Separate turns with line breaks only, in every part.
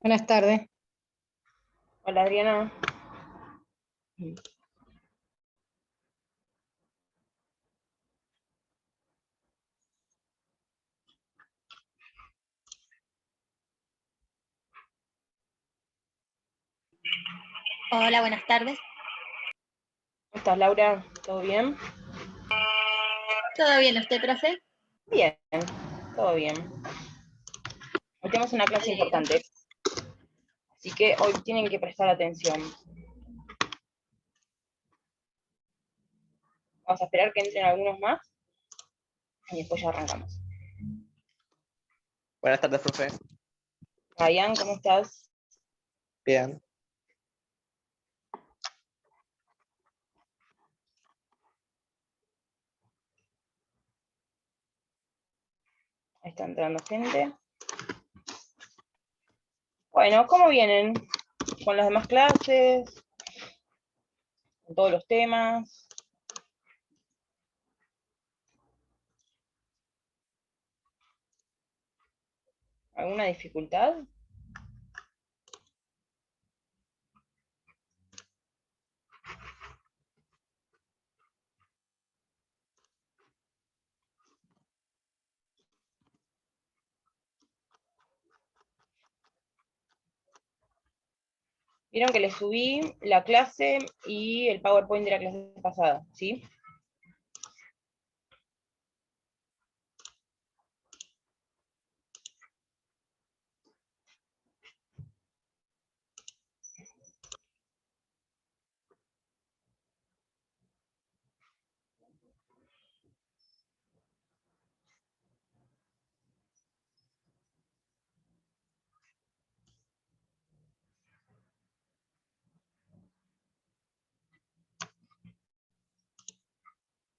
Buenas tardes.
Hola Adriana.
Hola, buenas tardes.
¿Cómo estás, Laura? ¿Todo bien?
¿Todo bien usted, profe?
Bien, todo bien. Hoy tenemos una clase importante, así que hoy tienen que prestar atención. Vamos a esperar que entren algunos más y después ya arrancamos.
Buenas tardes, profe.
Ryan, ¿cómo estás?
Bien.
Ahí está entrando gente. Bueno, ¿cómo vienen? ¿Con las demás clases? ¿Con todos los temas? ¿Alguna dificultad? Vieron que les subí la clase y el PowerPoint de la clase pasada, ¿sí?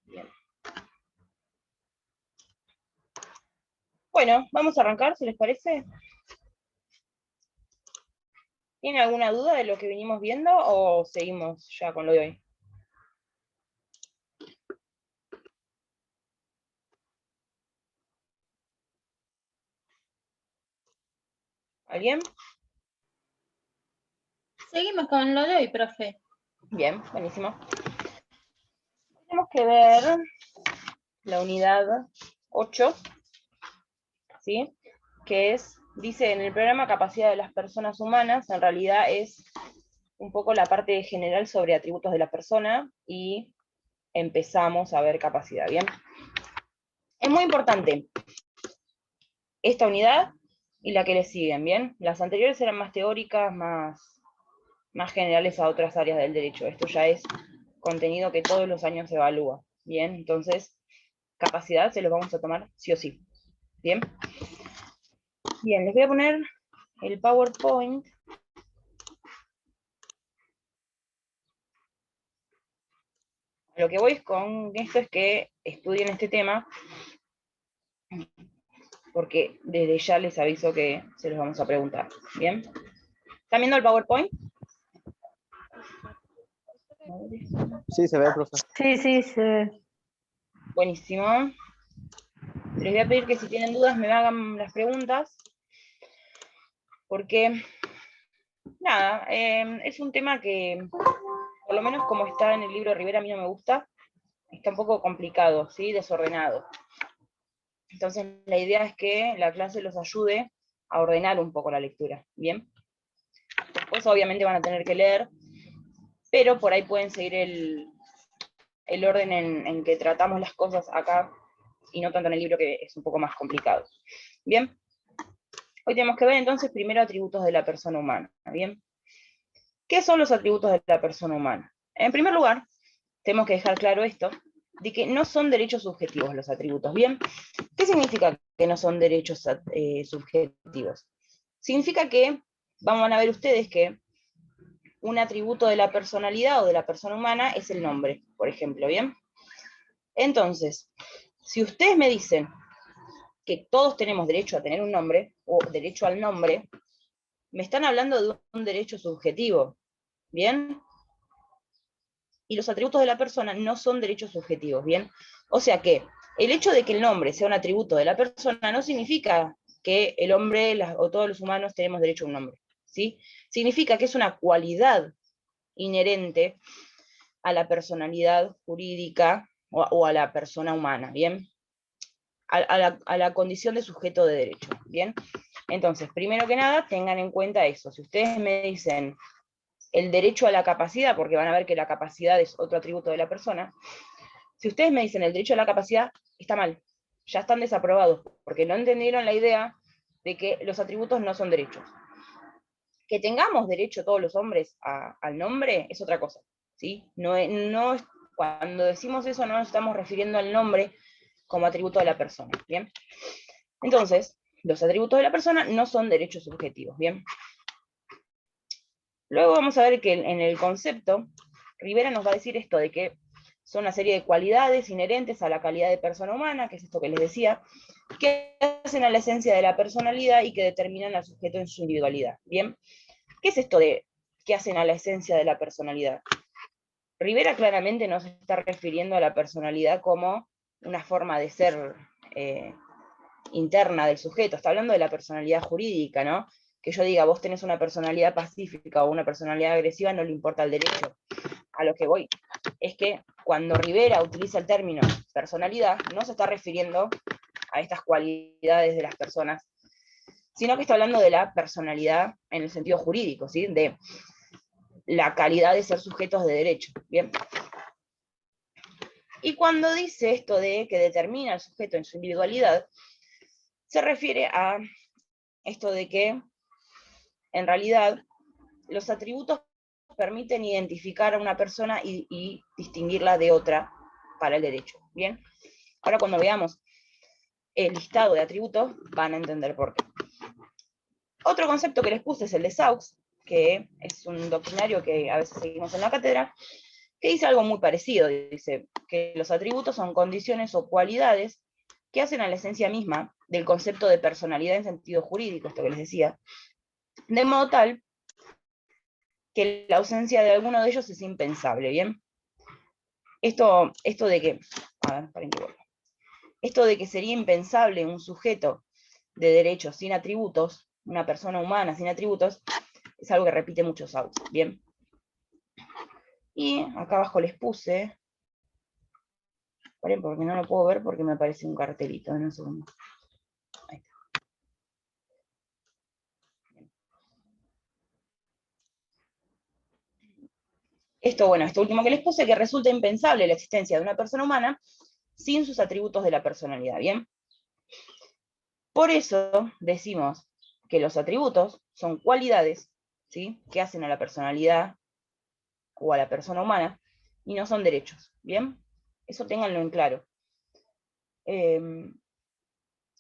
Bien. Bueno, vamos a arrancar, si les parece. ¿Tienen alguna duda de lo que venimos viendo o seguimos ya con lo de hoy? ¿Alguien?
Seguimos con lo de hoy, profe.
Bien, buenísimo. Tenemos que ver la unidad 8, ¿sí? Que dice en el programa capacidad de las personas humanas, en realidad es un poco la parte general sobre atributos de la persona y empezamos a ver capacidad, ¿bien? Es muy importante esta unidad y la que le siguen, ¿bien? Las anteriores eran más teóricas, más generales a otras áreas del derecho. Esto ya es contenido que todos los años se evalúa, ¿bien? Entonces, capacidad se los vamos a tomar sí o sí, ¿bien? Bien, les voy a poner el PowerPoint. Lo que voy con esto es que estudien este tema, porque desde ya les aviso que se los vamos a preguntar, ¿bien? ¿Están viendo el PowerPoint?
Sí, se ve, profe.
Sí, se ve.
Buenísimo. Les voy a pedir que si tienen dudas me hagan las preguntas, porque, nada, es un tema que, por lo menos como está en el libro de Rivera, a mí no me gusta, está un poco complicado, ¿sí? Desordenado. Entonces, la idea es que la clase los ayude a ordenar un poco la lectura, ¿bien? Después, obviamente, van a tener que leer, pero por ahí pueden seguir el orden en que tratamos las cosas acá, y no tanto en el libro, que es un poco más complicado. ¿Bien? Hoy tenemos que ver entonces primero atributos de la persona humana, ¿bien? ¿Qué son los atributos de la persona humana? En primer lugar, tenemos que dejar claro esto, de que no son derechos subjetivos los atributos, ¿bien? ¿Qué significa que no son derechos subjetivos? Significa que, van a ver ustedes que un atributo de la personalidad o de la persona humana es el nombre, por ejemplo, ¿bien? Entonces, si ustedes me dicen que todos tenemos derecho a tener un nombre, o derecho al nombre, me están hablando de un derecho subjetivo, ¿bien? Y los atributos de la persona no son derechos subjetivos, ¿bien? O sea que el hecho de que el nombre sea un atributo de la persona no significa que el hombre o todos los humanos tenemos derecho a un nombre, ¿sí? Significa que es una cualidad inherente a la personalidad jurídica o a la persona humana, ¿bien? A la condición de sujeto de derecho, ¿bien? Entonces, primero que nada, tengan en cuenta eso. Si ustedes me dicen el derecho a la capacidad, porque van a ver que la capacidad es otro atributo de la persona, si ustedes me dicen el derecho a la capacidad, está mal, ya están desaprobados, porque no entendieron la idea de que los atributos no son derechos. Que tengamos derecho todos los hombres al nombre es otra cosa, ¿sí? Cuando decimos eso no nos estamos refiriendo al nombre como atributo de la persona, ¿bien? Entonces, los atributos de la persona no son derechos subjetivos, ¿bien? Luego vamos a ver que en el concepto, Rivera nos va a decir esto de que son una serie de cualidades inherentes a la calidad de persona humana, que es esto que les decía, que hacen a la esencia de la personalidad y que determinan al sujeto en su individualidad, ¿bien? ¿Qué es esto de que hacen a la esencia de la personalidad? Rivera claramente no se está refiriendo a la personalidad como una forma de ser interna del sujeto, está hablando de la personalidad jurídica, ¿no? Que yo diga, vos tenés una personalidad pacífica o una personalidad agresiva, no le importa el derecho. A lo que voy es que cuando Rivera utiliza el término personalidad, no se está refiriendo a estas cualidades de las personas, sino que está hablando de la personalidad en el sentido jurídico, ¿sí? De la calidad de ser sujetos de derecho, ¿bien? Y cuando dice esto de que determina al sujeto en su individualidad, se refiere a esto de que, en realidad, los atributos permiten identificar a una persona y distinguirla de otra para el derecho, ¿bien? Ahora cuando veamos el listado de atributos, van a entender por qué. Otro concepto que les puse es el de Saux, que es un doctrinario que a veces seguimos en la cátedra, que dice algo muy parecido. Dice que los atributos son condiciones o cualidades que hacen a la esencia misma del concepto de personalidad en sentido jurídico, esto que les decía, de modo tal que la ausencia de alguno de ellos es impensable, ¿bien? Esto de que, a ver, paren que vuelva. Esto de que sería impensable un sujeto de derecho sin atributos, una persona humana sin atributos, es algo que repite mucho Saux, ¿bien? Y acá abajo les puse, paren porque no lo puedo ver porque me aparece un cartelito, en un segundo. Ahí está. Esto último que les puse, que resulta impensable la existencia de una persona humana sin sus atributos de la personalidad, ¿bien? Por eso decimos que los atributos son cualidades, ¿sí?, que hacen a la personalidad o a la persona humana, y no son derechos, ¿bien? Eso ténganlo en claro. Les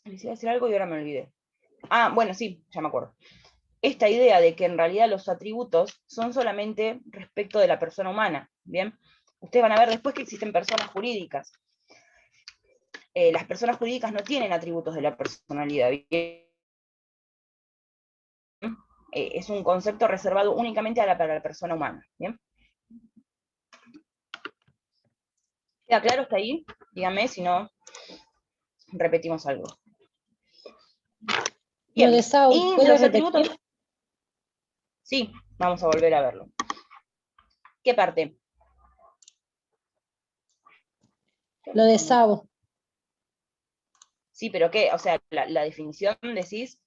iba a decir algo y ahora me olvidé. Ah, bueno, sí, ya me acuerdo. Esta idea de que en realidad los atributos son solamente respecto de la persona humana, ¿bien? Ustedes van a ver después que existen personas jurídicas. Las personas jurídicas no tienen atributos de la personalidad, ¿bien? Es un concepto reservado únicamente para la persona humana, ¿bien? ¿Queda claro hasta ahí? Díganme, si no, repetimos algo. Bien,
Lo de Sau,
y
¿puedes
los
repetir?
atributos... Sí, vamos a volver a verlo. ¿Qué parte?
Lo de Sau.
Sí, pero ¿qué? O sea, la definición decís...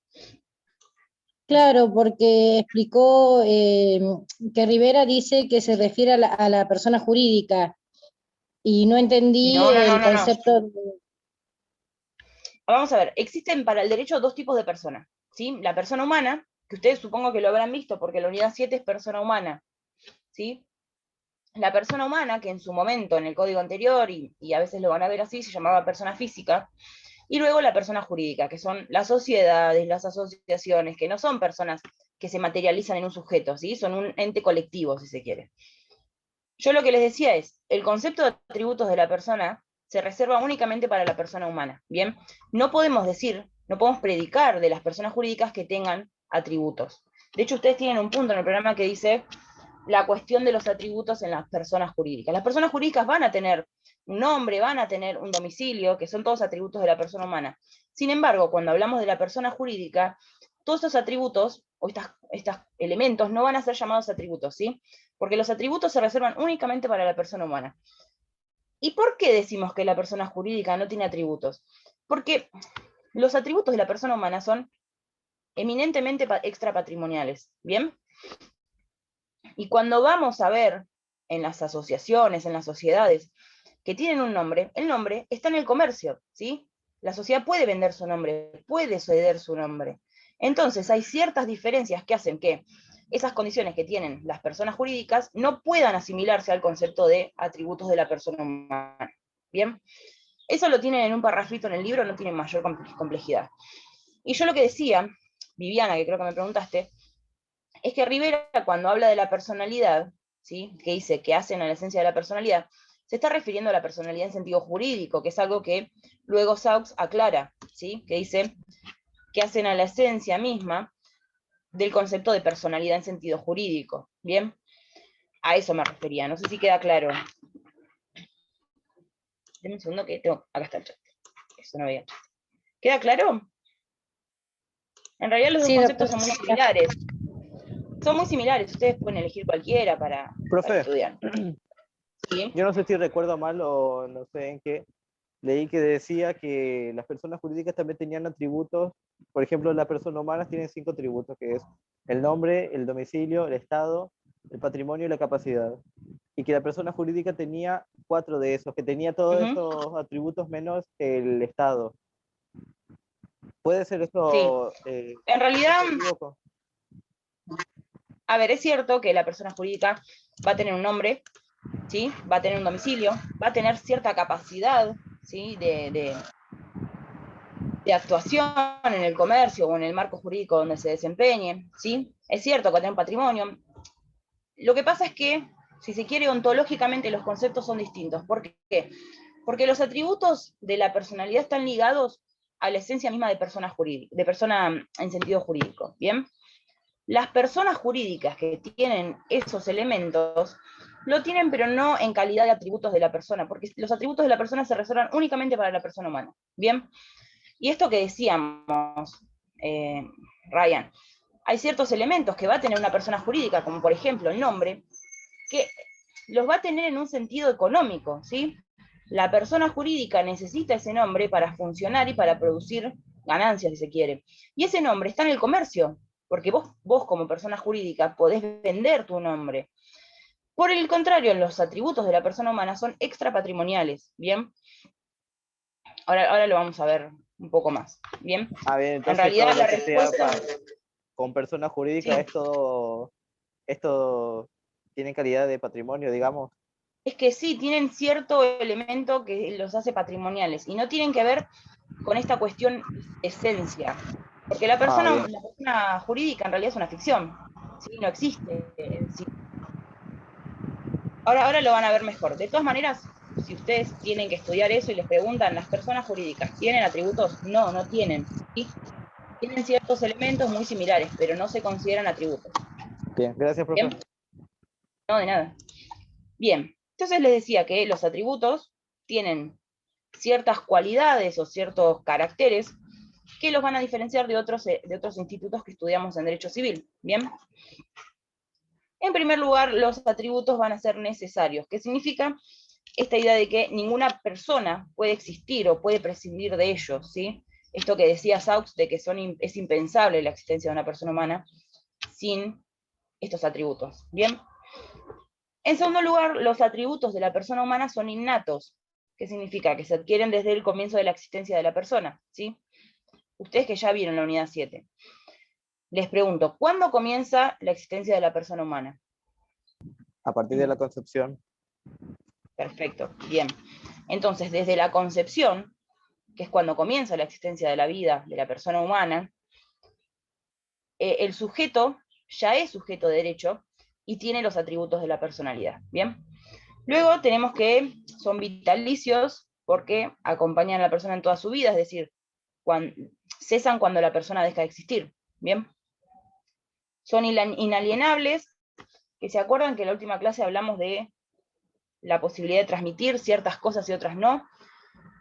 Claro, porque explicó que Rivera dice que se refiere a la persona jurídica y no entendí
No.
el concepto.
Vamos a ver, existen para el derecho dos tipos de personas, ¿sí? La persona humana, que ustedes supongo que lo habrán visto porque la unidad 7 es persona humana, ¿sí? La persona humana, que en su momento, en el código anterior, y a veces lo van a ver así, se llamaba persona física, y luego la persona jurídica, que son las sociedades, las asociaciones, que no son personas que se materializan en un sujeto, ¿sí? Son un ente colectivo, si se quiere. Yo lo que les decía es, el concepto de atributos de la persona se reserva únicamente para la persona humana, ¿bien? No podemos decir, no podemos predicar de las personas jurídicas que tengan atributos. De hecho, ustedes tienen un punto en el programa que dice la cuestión de los atributos en las personas jurídicas. Las personas jurídicas van a tener un nombre, van a tener un domicilio, que son todos atributos de la persona humana. Sin embargo, cuando hablamos de la persona jurídica, todos estos atributos, o estos elementos, no van a ser llamados atributos, ¿sí? Porque los atributos se reservan únicamente para la persona humana. ¿Y por qué decimos que la persona jurídica no tiene atributos? Porque los atributos de la persona humana son eminentemente extrapatrimoniales, ¿bien? Y cuando vamos a ver en las asociaciones, en las sociedades, que tienen un nombre, el nombre está en el comercio, ¿sí? La sociedad puede vender su nombre, puede ceder su nombre. Entonces hay ciertas diferencias que hacen que esas condiciones que tienen las personas jurídicas no puedan asimilarse al concepto de atributos de la persona humana. ¿Bien? Eso lo tienen en un parrafito en el libro, no tiene mayor complejidad. Y yo lo que decía, Viviana, que creo que me preguntaste, es que Rivera, cuando habla de la personalidad, ¿sí? Que dice que hacen a la esencia de la personalidad, se está refiriendo a la personalidad en sentido jurídico, que es algo que luego Saux aclara, ¿sí? Que dice que hacen a la esencia misma del concepto de personalidad en sentido jurídico. ¿Bien? A eso me refería, no sé si queda claro. Denme un segundo que tengo, acá está el chat. Eso no veía. ¿Queda claro? En realidad los dos
Sí,
conceptos
doctora.
son muy similares. Son muy similares, ustedes pueden elegir cualquiera para
Profe,
estudiar. ¿Sí?
yo no sé si recuerdo mal o no sé en qué. Leí que decía que las personas jurídicas también tenían atributos. Por ejemplo, las personas humanas tienen 5 atributos, que es el nombre, el domicilio, el estado, el patrimonio y la capacidad. Y que la persona jurídica tenía 4 de esos, que tenía todos esos atributos menos el estado. ¿Puede ser
Sí.
eso?
En realidad,
¿Me equivoco?
a ver, es cierto que la persona jurídica va a tener un nombre, ¿sí? Va a tener un domicilio, va a tener cierta capacidad, ¿sí? de actuación en el comercio o en el marco jurídico donde se desempeñe, ¿sí? Es cierto que va a tener un patrimonio. Lo que pasa es que, si se quiere, ontológicamente los conceptos son distintos. ¿Por qué? Porque los atributos de la personalidad están ligados a la esencia misma de persona jurídica, de persona en sentido jurídico, ¿bien? Las personas jurídicas que tienen esos elementos lo tienen, pero no en calidad de atributos de la persona, porque los atributos de la persona se reservan únicamente para la persona humana, ¿bien? Y esto que decíamos, Ryan, hay ciertos elementos que va a tener una persona jurídica, como por ejemplo el nombre, que los va a tener en un sentido económico, ¿sí? La persona jurídica necesita ese nombre para funcionar y para producir ganancias, si se quiere. Y ese nombre está en el comercio, porque vos como persona jurídica podés vender tu nombre. Por el contrario, los atributos de la persona humana son extrapatrimoniales, ¿bien? Ahora lo vamos a ver un poco más, ¿bien?
Ah, bien,
En
entonces
realidad
todo lo
la
que sea
respuesta...
con persona jurídica
Sí,
esto tiene calidad de patrimonio, digamos.
es que sí, tienen cierto elemento que los hace patrimoniales, y no tienen que ver con esta cuestión esencia. Porque la
Ah,
persona,
bien.
la persona jurídica en realidad es una ficción, ¿sí? No existe. ¿Sí? Ahora lo van a ver mejor. De todas maneras, si ustedes tienen que estudiar eso y les preguntan, ¿las personas jurídicas tienen atributos? No, no tienen. ¿Sí? Tienen ciertos elementos muy similares, pero no se consideran atributos.
Bien, gracias, profe.
¿Bien? No, de nada. Bien, entonces les decía que los atributos tienen ciertas cualidades o ciertos caracteres que los van a diferenciar de otros institutos que estudiamos en Derecho Civil. ¿Bien? En primer lugar, los atributos van a ser necesarios. ¿Qué significa? Esta idea de que ninguna persona puede existir o puede prescindir de ellos, ¿sí? Esto que decía Saux de que es impensable la existencia de una persona humana sin estos atributos. ¿Bien? En segundo lugar, los atributos de la persona humana son innatos. ¿Qué significa? Que se adquieren desde el comienzo de la existencia de la persona, ¿sí? Ustedes que ya vieron la unidad 7. Les pregunto, ¿cuándo comienza la existencia de la persona humana?
A partir de la concepción.
Perfecto, bien. Entonces, desde la concepción, que es cuando comienza la existencia de la vida de la persona humana, el sujeto ya es sujeto de derecho y tiene los atributos de la personalidad, ¿bien? Luego tenemos que son vitalicios porque acompañan a la persona en toda su vida, es decir, cesan cuando la persona deja de existir, ¿bien? Son inalienables, que se acuerdan que en la última clase hablamos de la posibilidad de transmitir ciertas cosas y otras no.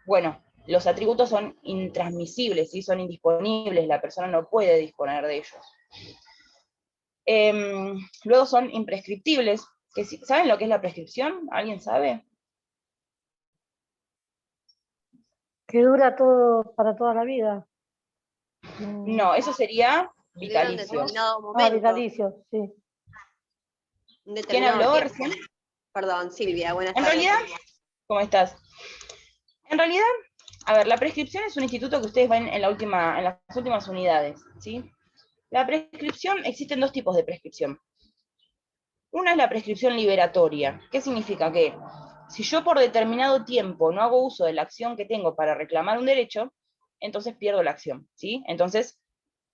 Bueno, los atributos son intransmisibles, ¿sí? Son indisponibles, la persona no puede disponer de ellos. Luego son imprescriptibles, que ¿saben lo que es la prescripción? ¿Alguien sabe?
Que dura todo para toda la vida.
No, eso sería
Dura un
vitalicio.
determinado momento.
Vitalicio, sí.
Un
¿Quién
determinado
habló
tiempo.
recién?
Perdón, Silvia, buenas
En
tardes.
realidad, ¿cómo estás? En realidad, a ver, la prescripción es un instituto que ustedes ven en las últimas unidades, ¿sí? La prescripción, existen dos tipos de prescripción. Una es la prescripción liberatoria. ¿Qué significa? Que si yo por determinado tiempo no hago uso de la acción que tengo para reclamar un derecho, entonces pierdo la acción, ¿sí? Entonces,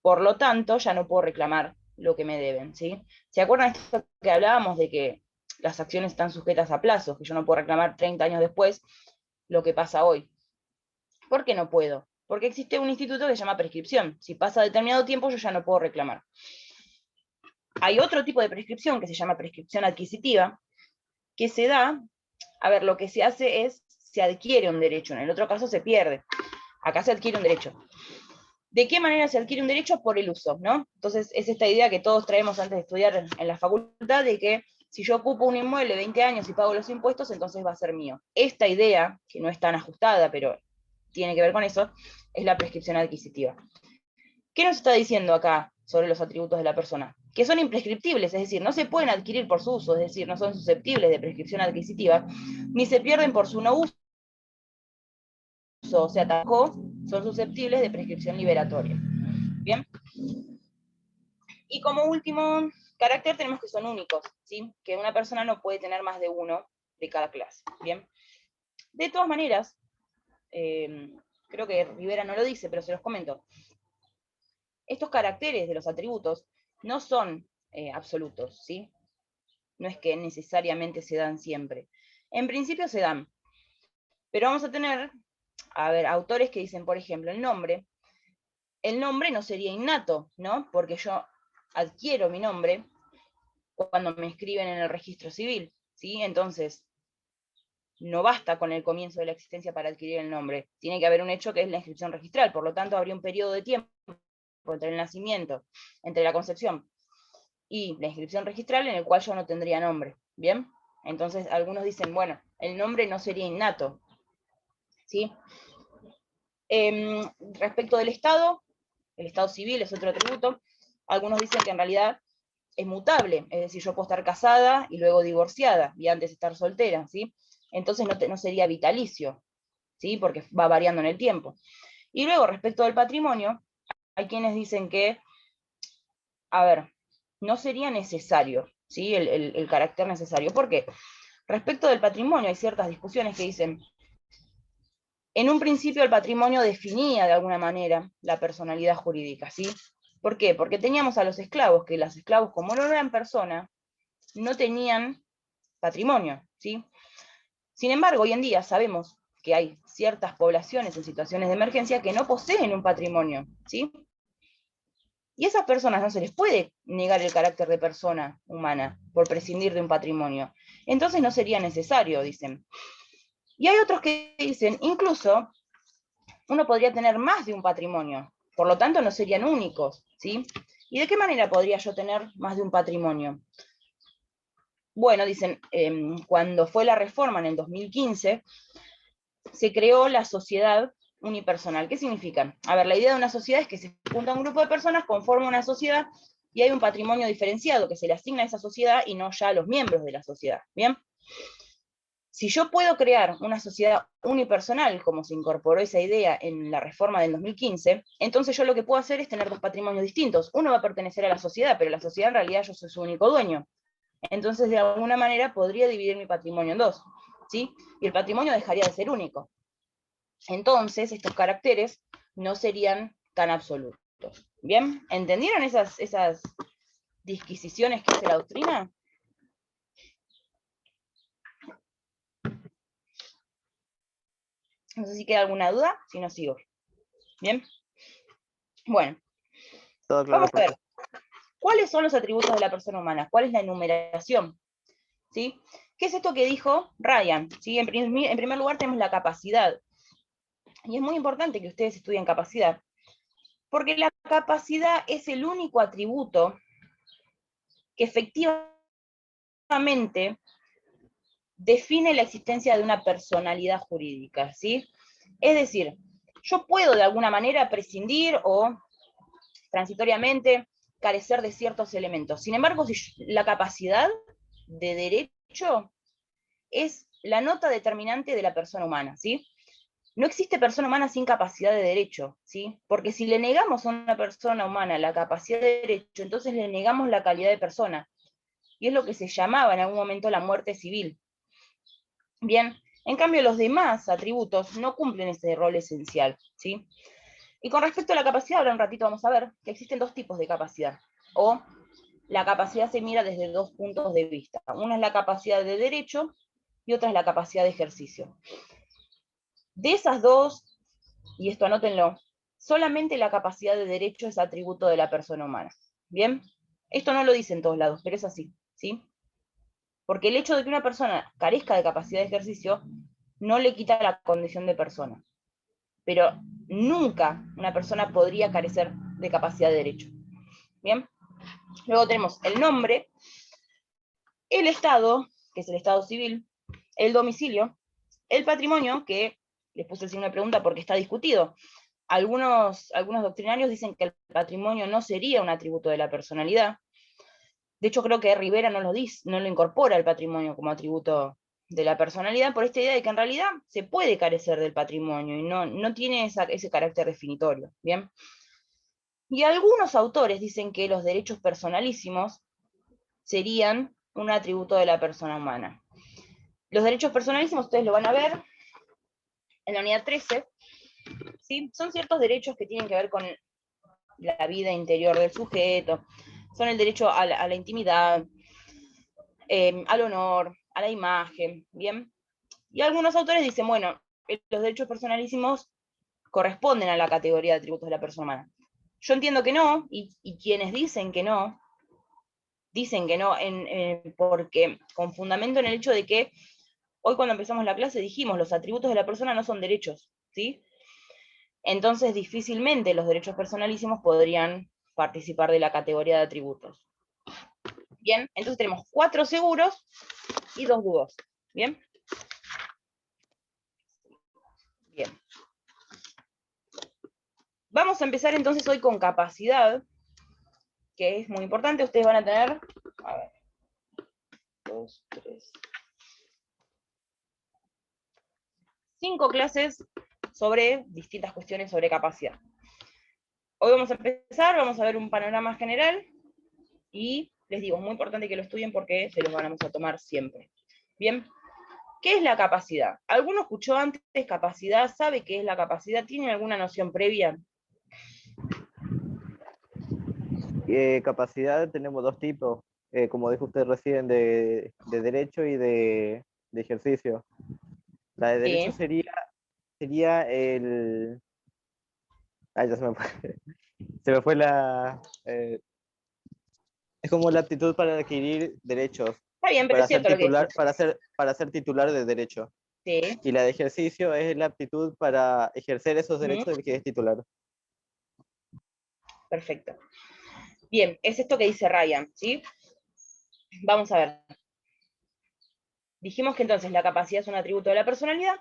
por lo tanto, ya no puedo reclamar lo que me deben, ¿sí? ¿Se acuerdan de esto que hablábamos de que las acciones están sujetas a plazos, que yo no puedo reclamar 30 años después lo que pasa hoy? ¿Por qué no puedo? Porque existe un instituto que se llama prescripción. Si pasa determinado tiempo, yo ya no puedo reclamar. Hay otro tipo de prescripción que se llama prescripción adquisitiva, que se da, a ver, lo que se hace es, se adquiere un derecho, en el otro caso se pierde. Acá se adquiere un derecho. ¿De qué manera se adquiere un derecho? Por el uso, ¿no? Entonces, es esta idea que todos traemos antes de estudiar en la facultad, de que si yo ocupo un inmueble 20 años y pago los impuestos, entonces va a ser mío. Esta idea, que no es tan ajustada, pero tiene que ver con eso, es la prescripción adquisitiva. ¿Qué nos está diciendo acá sobre los atributos de la persona? Que son imprescriptibles, es decir, no se pueden adquirir por su uso, es decir, no son susceptibles de prescripción adquisitiva, ni se pierden por su no uso, o sea, tampoco son susceptibles de prescripción liberatoria. ¿Bien? Y como último carácter tenemos que son únicos, ¿sí? Que una persona no puede tener más de uno de cada clase. ¿Bien? De todas maneras, creo que Rivera no lo dice, pero se los comento. Estos caracteres de los atributos no son absolutos, ¿sí? No es que necesariamente se dan siempre. En principio se dan, pero vamos a tener, a ver, autores que dicen, por ejemplo, el nombre no sería innato, ¿no? Porque yo adquiero mi nombre cuando me escriben en el registro civil, ¿sí? Entonces, no basta con el comienzo de la existencia para adquirir el nombre. Tiene que haber un hecho que es la inscripción registral, por lo tanto habría un periodo de tiempo entre el nacimiento, entre la concepción y la inscripción registral en el cual yo no tendría nombre, ¿bien? Entonces algunos dicen, bueno, el nombre no sería innato, ¿sí? Respecto del Estado, el Estado civil es otro atributo, algunos dicen que en realidad es mutable, es decir, yo puedo estar casada y luego divorciada, y antes estar soltera, ¿sí? Entonces no sería vitalicio, ¿sí? Porque va variando en el tiempo. Y luego, respecto del patrimonio, hay quienes dicen que, a ver, no sería necesario, ¿sí? El carácter necesario. ¿Por qué? Respecto del patrimonio hay ciertas discusiones que dicen, en un principio el patrimonio definía de alguna manera la personalidad jurídica, ¿sí? ¿Por qué? Porque teníamos a los esclavos, que los esclavos, como no eran personas, no tenían patrimonio, ¿sí? Sin embargo, hoy en día sabemos que hay ciertas poblaciones en situaciones de emergencia que no poseen un patrimonio, ¿sí? Y a esas personas no se les puede negar el carácter de persona humana por prescindir de un patrimonio. Entonces no sería necesario, dicen. Y hay otros que dicen, incluso, uno podría tener más de un patrimonio, por lo tanto no serían únicos, ¿sí? ¿Y de qué manera podría yo tener más de un patrimonio? Bueno, dicen, cuando fue la reforma en el 2015, se creó la sociedad unipersonal. ¿Qué significa? A ver, la idea de una sociedad es que se junta un grupo de personas, conforma una sociedad, y hay un patrimonio diferenciado que se le asigna a esa sociedad y no ya a los miembros de la sociedad. ¿Bien? Si yo puedo crear una sociedad unipersonal, como se incorporó esa idea en la reforma del 2015, entonces yo lo que puedo hacer es tener dos patrimonios distintos. Uno va a pertenecer a la sociedad, pero la sociedad en realidad yo soy su único dueño. Entonces, de alguna manera, podría dividir mi patrimonio en dos, ¿sí? Y el patrimonio dejaría de ser único. Entonces, estos caracteres no serían tan absolutos. ¿Bien? ¿Entendieron esas disquisiciones que hace la doctrina? No sé si queda alguna duda, si no sigo. ¿Bien? Bueno,
Todo claro,
vamos a ver. ¿Cuáles son los atributos de la persona humana? ¿Cuál es la enumeración? ¿Sí? ¿Qué es esto que dijo Ryan? ¿Sí? En primer lugar tenemos la capacidad. Y es muy importante que ustedes estudien capacidad, porque la capacidad es el único atributo que efectivamente define la existencia de una personalidad jurídica, ¿sí? Es decir, yo puedo de alguna manera prescindir o transitoriamente carecer de ciertos elementos. Sin embargo, la capacidad de derecho es la nota determinante de la persona humana, ¿sí? No existe persona humana sin capacidad de derecho, ¿sí? Porque si le negamos a una persona humana la capacidad de derecho, entonces le negamos la calidad de persona. Y es lo que se llamaba en algún momento la muerte civil. Bien, en cambio los demás atributos no cumplen ese rol esencial, ¿sí? Y con respecto a la capacidad, ahora un ratito vamos a ver que existen dos tipos de capacidad, o la capacidad se mira desde dos puntos de vista. Una es la capacidad de derecho y otra es la capacidad de ejercicio. De esas dos, y esto anótenlo, solamente la capacidad de derecho es atributo de la persona humana. ¿Bien? Esto no lo dice en todos lados, pero es así, ¿sí? Porque el hecho de que una persona carezca de capacidad de ejercicio no le quita la condición de persona. Pero nunca una persona podría carecer de capacidad de derecho. ¿Bien? Luego tenemos el nombre, el estado, que es el estado civil, el domicilio, el patrimonio, que les puse el signo de pregunta porque está discutido. Algunos doctrinarios dicen que el patrimonio no sería un atributo de la personalidad. De hecho, creo que Rivera no lo incorpora el patrimonio como atributo de la personalidad, por esta idea de que en realidad se puede carecer del patrimonio y no tiene ese carácter definitorio. ¿Bien? Y algunos autores dicen que los derechos personalísimos serían un atributo de la persona humana. Los derechos personalísimos, ustedes lo van a ver en la unidad 13, ¿sí? Son ciertos derechos que tienen que ver con la vida interior del sujeto, son el derecho a la intimidad, al honor, a la imagen, ¿bien? Y algunos autores dicen, bueno, los derechos personalísimos corresponden a la categoría de atributos de la persona humana. Yo entiendo que no, y quienes dicen que no, porque con fundamento en el hecho de que hoy cuando empezamos la clase dijimos, los atributos de la persona no son derechos, ¿sí? Entonces difícilmente los derechos personalísimos podrían participar de la categoría de atributos. Bien, entonces tenemos 4 seguros y 2 dudosos. Bien. Bien. Vamos a empezar entonces hoy con capacidad, que es muy importante. Ustedes van a tener, a ver, 2, 3, 5 clases sobre distintas cuestiones sobre capacidad. Hoy vamos a empezar, vamos a ver un panorama general, y les digo, es muy importante que lo estudien porque se los vamos a tomar siempre. Bien, ¿qué es la capacidad? ¿Alguno escuchó antes capacidad? ¿Sabe qué es la capacidad? ¿Tienen alguna noción previa?
Capacidad tenemos dos tipos, como dijo usted recién, de derecho y de ejercicio. La de derecho
Sí.
sería el... Ay, ya se me fue. Se me fue la... es como la aptitud para adquirir derechos,
Está bien, pero es cierto lo que decís.
para ser titular de derecho.
Sí.
Y la de ejercicio es la aptitud para ejercer esos derechos del que es titular.
Perfecto. Bien, es esto que dice Ryan, ¿sí? Vamos a ver. Dijimos que entonces la capacidad es un atributo de la personalidad,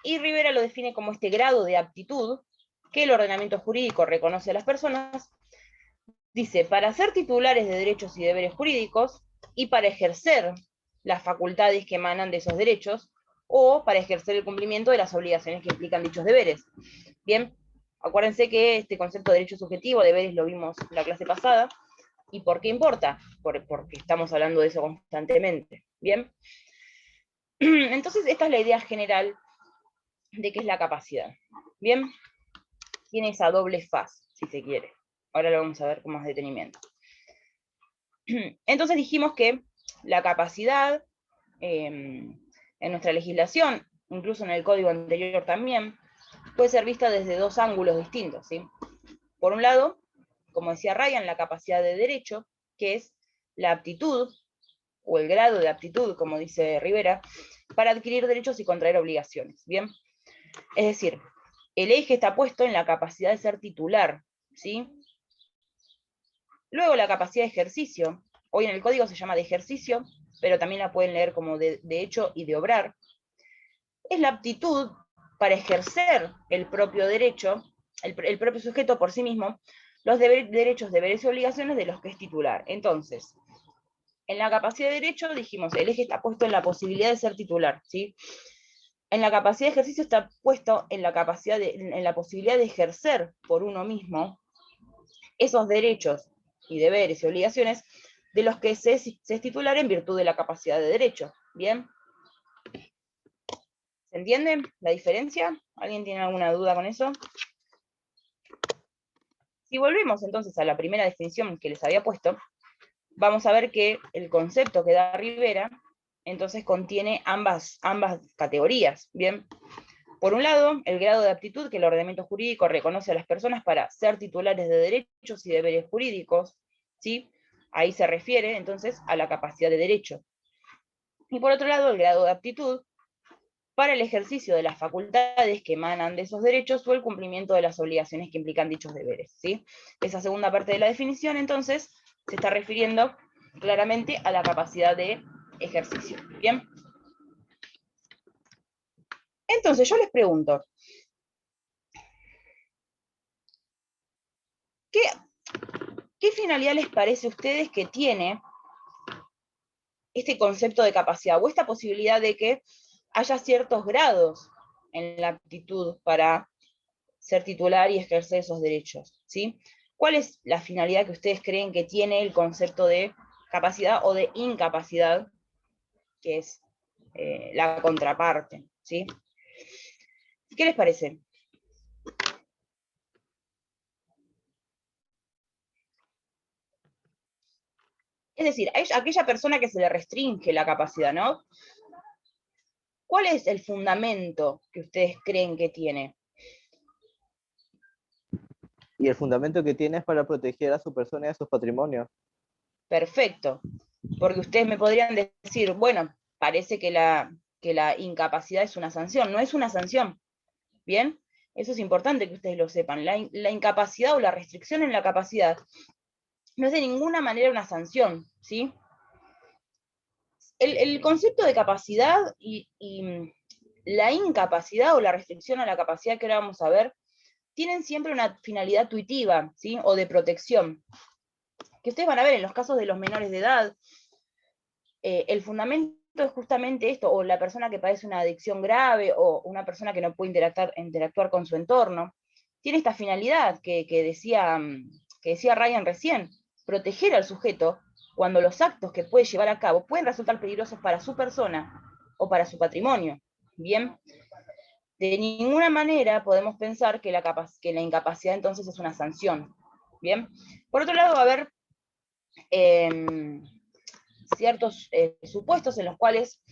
y Rivera lo define como este grado de aptitud que el ordenamiento jurídico reconoce a las personas. Dice, para ser titulares de derechos y deberes jurídicos, y para ejercer las facultades que emanan de esos derechos, o para ejercer el cumplimiento de las obligaciones que implican dichos deberes. Bien, acuérdense que este concepto de derecho subjetivo, deberes, lo vimos en la clase pasada. ¿Y por qué importa? Porque estamos hablando de eso constantemente. Bien. Entonces, esta es la idea general de qué es la capacidad. Bien. Tiene esa doble faz, si se quiere. Ahora lo vamos a ver con más detenimiento. Entonces dijimos que la capacidad, en nuestra legislación, incluso en el código anterior también, puede ser vista desde dos ángulos distintos, ¿sí? Por un lado, como decía Ryan, la capacidad de derecho, que es la aptitud, o el grado de aptitud, como dice Rivera, para adquirir derechos y contraer obligaciones, ¿bien? Es decir, el eje está puesto en la capacidad de ser titular, ¿sí? Luego la capacidad de ejercicio. Hoy en el código se llama de ejercicio, pero también la pueden leer como de hecho y de obrar. Es la aptitud para ejercer el propio derecho, el propio sujeto por sí mismo, los derechos, deberes y obligaciones de los que es titular. Entonces, en la capacidad de derecho dijimos, el eje está puesto en la posibilidad de ser titular, ¿sí? En la capacidad de ejercicio está puesto en la posibilidad de ejercer por uno mismo esos derechos y deberes y obligaciones de los que se es titular en virtud de la capacidad de derecho. ¿Bien? ¿Se entiende la diferencia? ¿Alguien tiene alguna duda con eso? Si volvemos entonces a la primera definición que les había puesto, vamos a ver que el concepto que da Rivera, entonces contiene ambas categorías, ¿bien? Por un lado, el grado de aptitud que el ordenamiento jurídico reconoce a las personas para ser titulares de derechos y deberes jurídicos, ¿sí? Ahí se refiere, entonces, a la capacidad de derecho. Y por otro lado, el grado de aptitud para el ejercicio de las facultades que emanan de esos derechos o el cumplimiento de las obligaciones que implican dichos deberes, ¿sí? Esa segunda parte de la definición, entonces, se está refiriendo claramente a la capacidad de ejercicio, ¿bien? Entonces, yo les pregunto, ¿qué finalidad les parece a ustedes que tiene este concepto de capacidad o esta posibilidad de que haya ciertos grados en la aptitud para ser titular y ejercer esos derechos, ¿sí? ¿Cuál es la finalidad que ustedes creen que tiene el concepto de capacidad o de incapacidad, que es la contraparte, ¿sí? ¿Qué les parece? Es decir, a aquella persona que se le restringe la capacidad, ¿no? ¿Cuál es el fundamento que ustedes creen que tiene?
Y el fundamento que tiene es para proteger a su persona y a sus patrimonios.
Perfecto. Porque ustedes me podrían decir, bueno, parece que la incapacidad es una sanción. No es una sanción. ¿Bien? Eso es importante que ustedes lo sepan. La incapacidad o la restricción en la capacidad no es de ninguna manera una sanción, ¿sí? El concepto de capacidad y la incapacidad o la restricción a la capacidad que ahora vamos a ver, tienen siempre una finalidad tuitiva, ¿sí? O de protección. Que ustedes van a ver en los casos de los menores de edad, el fundamento es justamente esto, o la persona que padece una adicción grave, o una persona que no puede interactuar con su entorno, tiene esta finalidad que decía Ryan recién, proteger al sujeto cuando los actos que puede llevar a cabo pueden resultar peligrosos para su persona o para su patrimonio. Bien, de ninguna manera podemos pensar que la incapacidad entonces es una sanción. Bien, por otro lado, va a haber ciertos supuestos en los cuales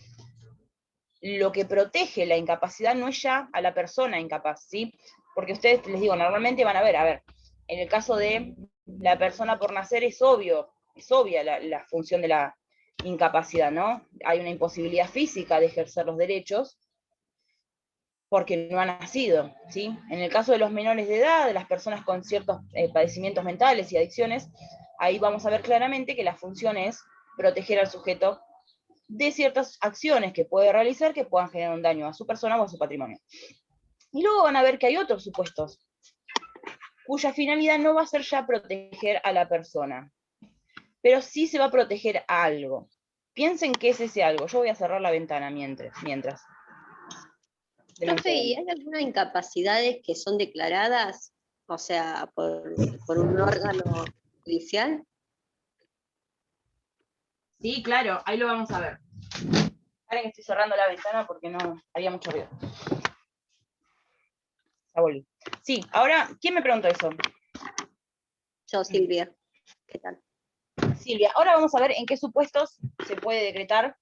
lo que protege la incapacidad no es ya a la persona incapaz, ¿sí? Porque ustedes, les digo, normalmente van a ver, en el caso de la persona por nacer es obvia la función de la incapacidad, ¿no? Hay una imposibilidad física de ejercer los derechos porque no ha nacido, ¿sí? En el caso de los menores de edad, de las personas con ciertos padecimientos mentales y adicciones, ahí vamos a ver claramente que la función es proteger al sujeto de ciertas acciones que puede realizar que puedan generar un daño a su persona o a su patrimonio. Y luego van a ver que hay otros supuestos, cuya finalidad no va a ser ya proteger a la persona, pero sí se va a proteger a algo. Piensen qué es ese algo. Yo voy a cerrar la ventana mientras.
Profe, ¿y hay algunas incapacidades que son declaradas, o sea, por un órgano judicial?
Sí, claro, ahí lo vamos a ver. Ahora que estoy cerrando la ventana porque no había mucho ruido. Ya volví. Sí, ahora, ¿quién me preguntó eso?
Yo, Silvia. ¿Qué tal?
Silvia, ahora vamos a ver en qué supuestos se puede decretar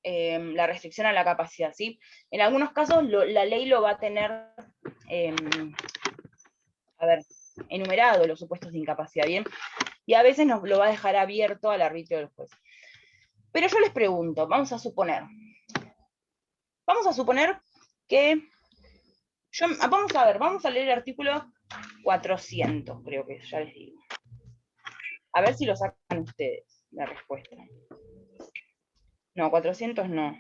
la restricción a la capacidad, ¿sí? En algunos casos la ley lo va a tener, enumerado los supuestos de incapacidad, ¿bien? Y a veces nos lo va a dejar abierto al arbitrio del juez. Pero yo les pregunto, vamos a suponer que Vamos a ver, vamos a leer el artículo 400, creo que ya les digo. A ver si lo sacan ustedes, la respuesta. No, 400 no.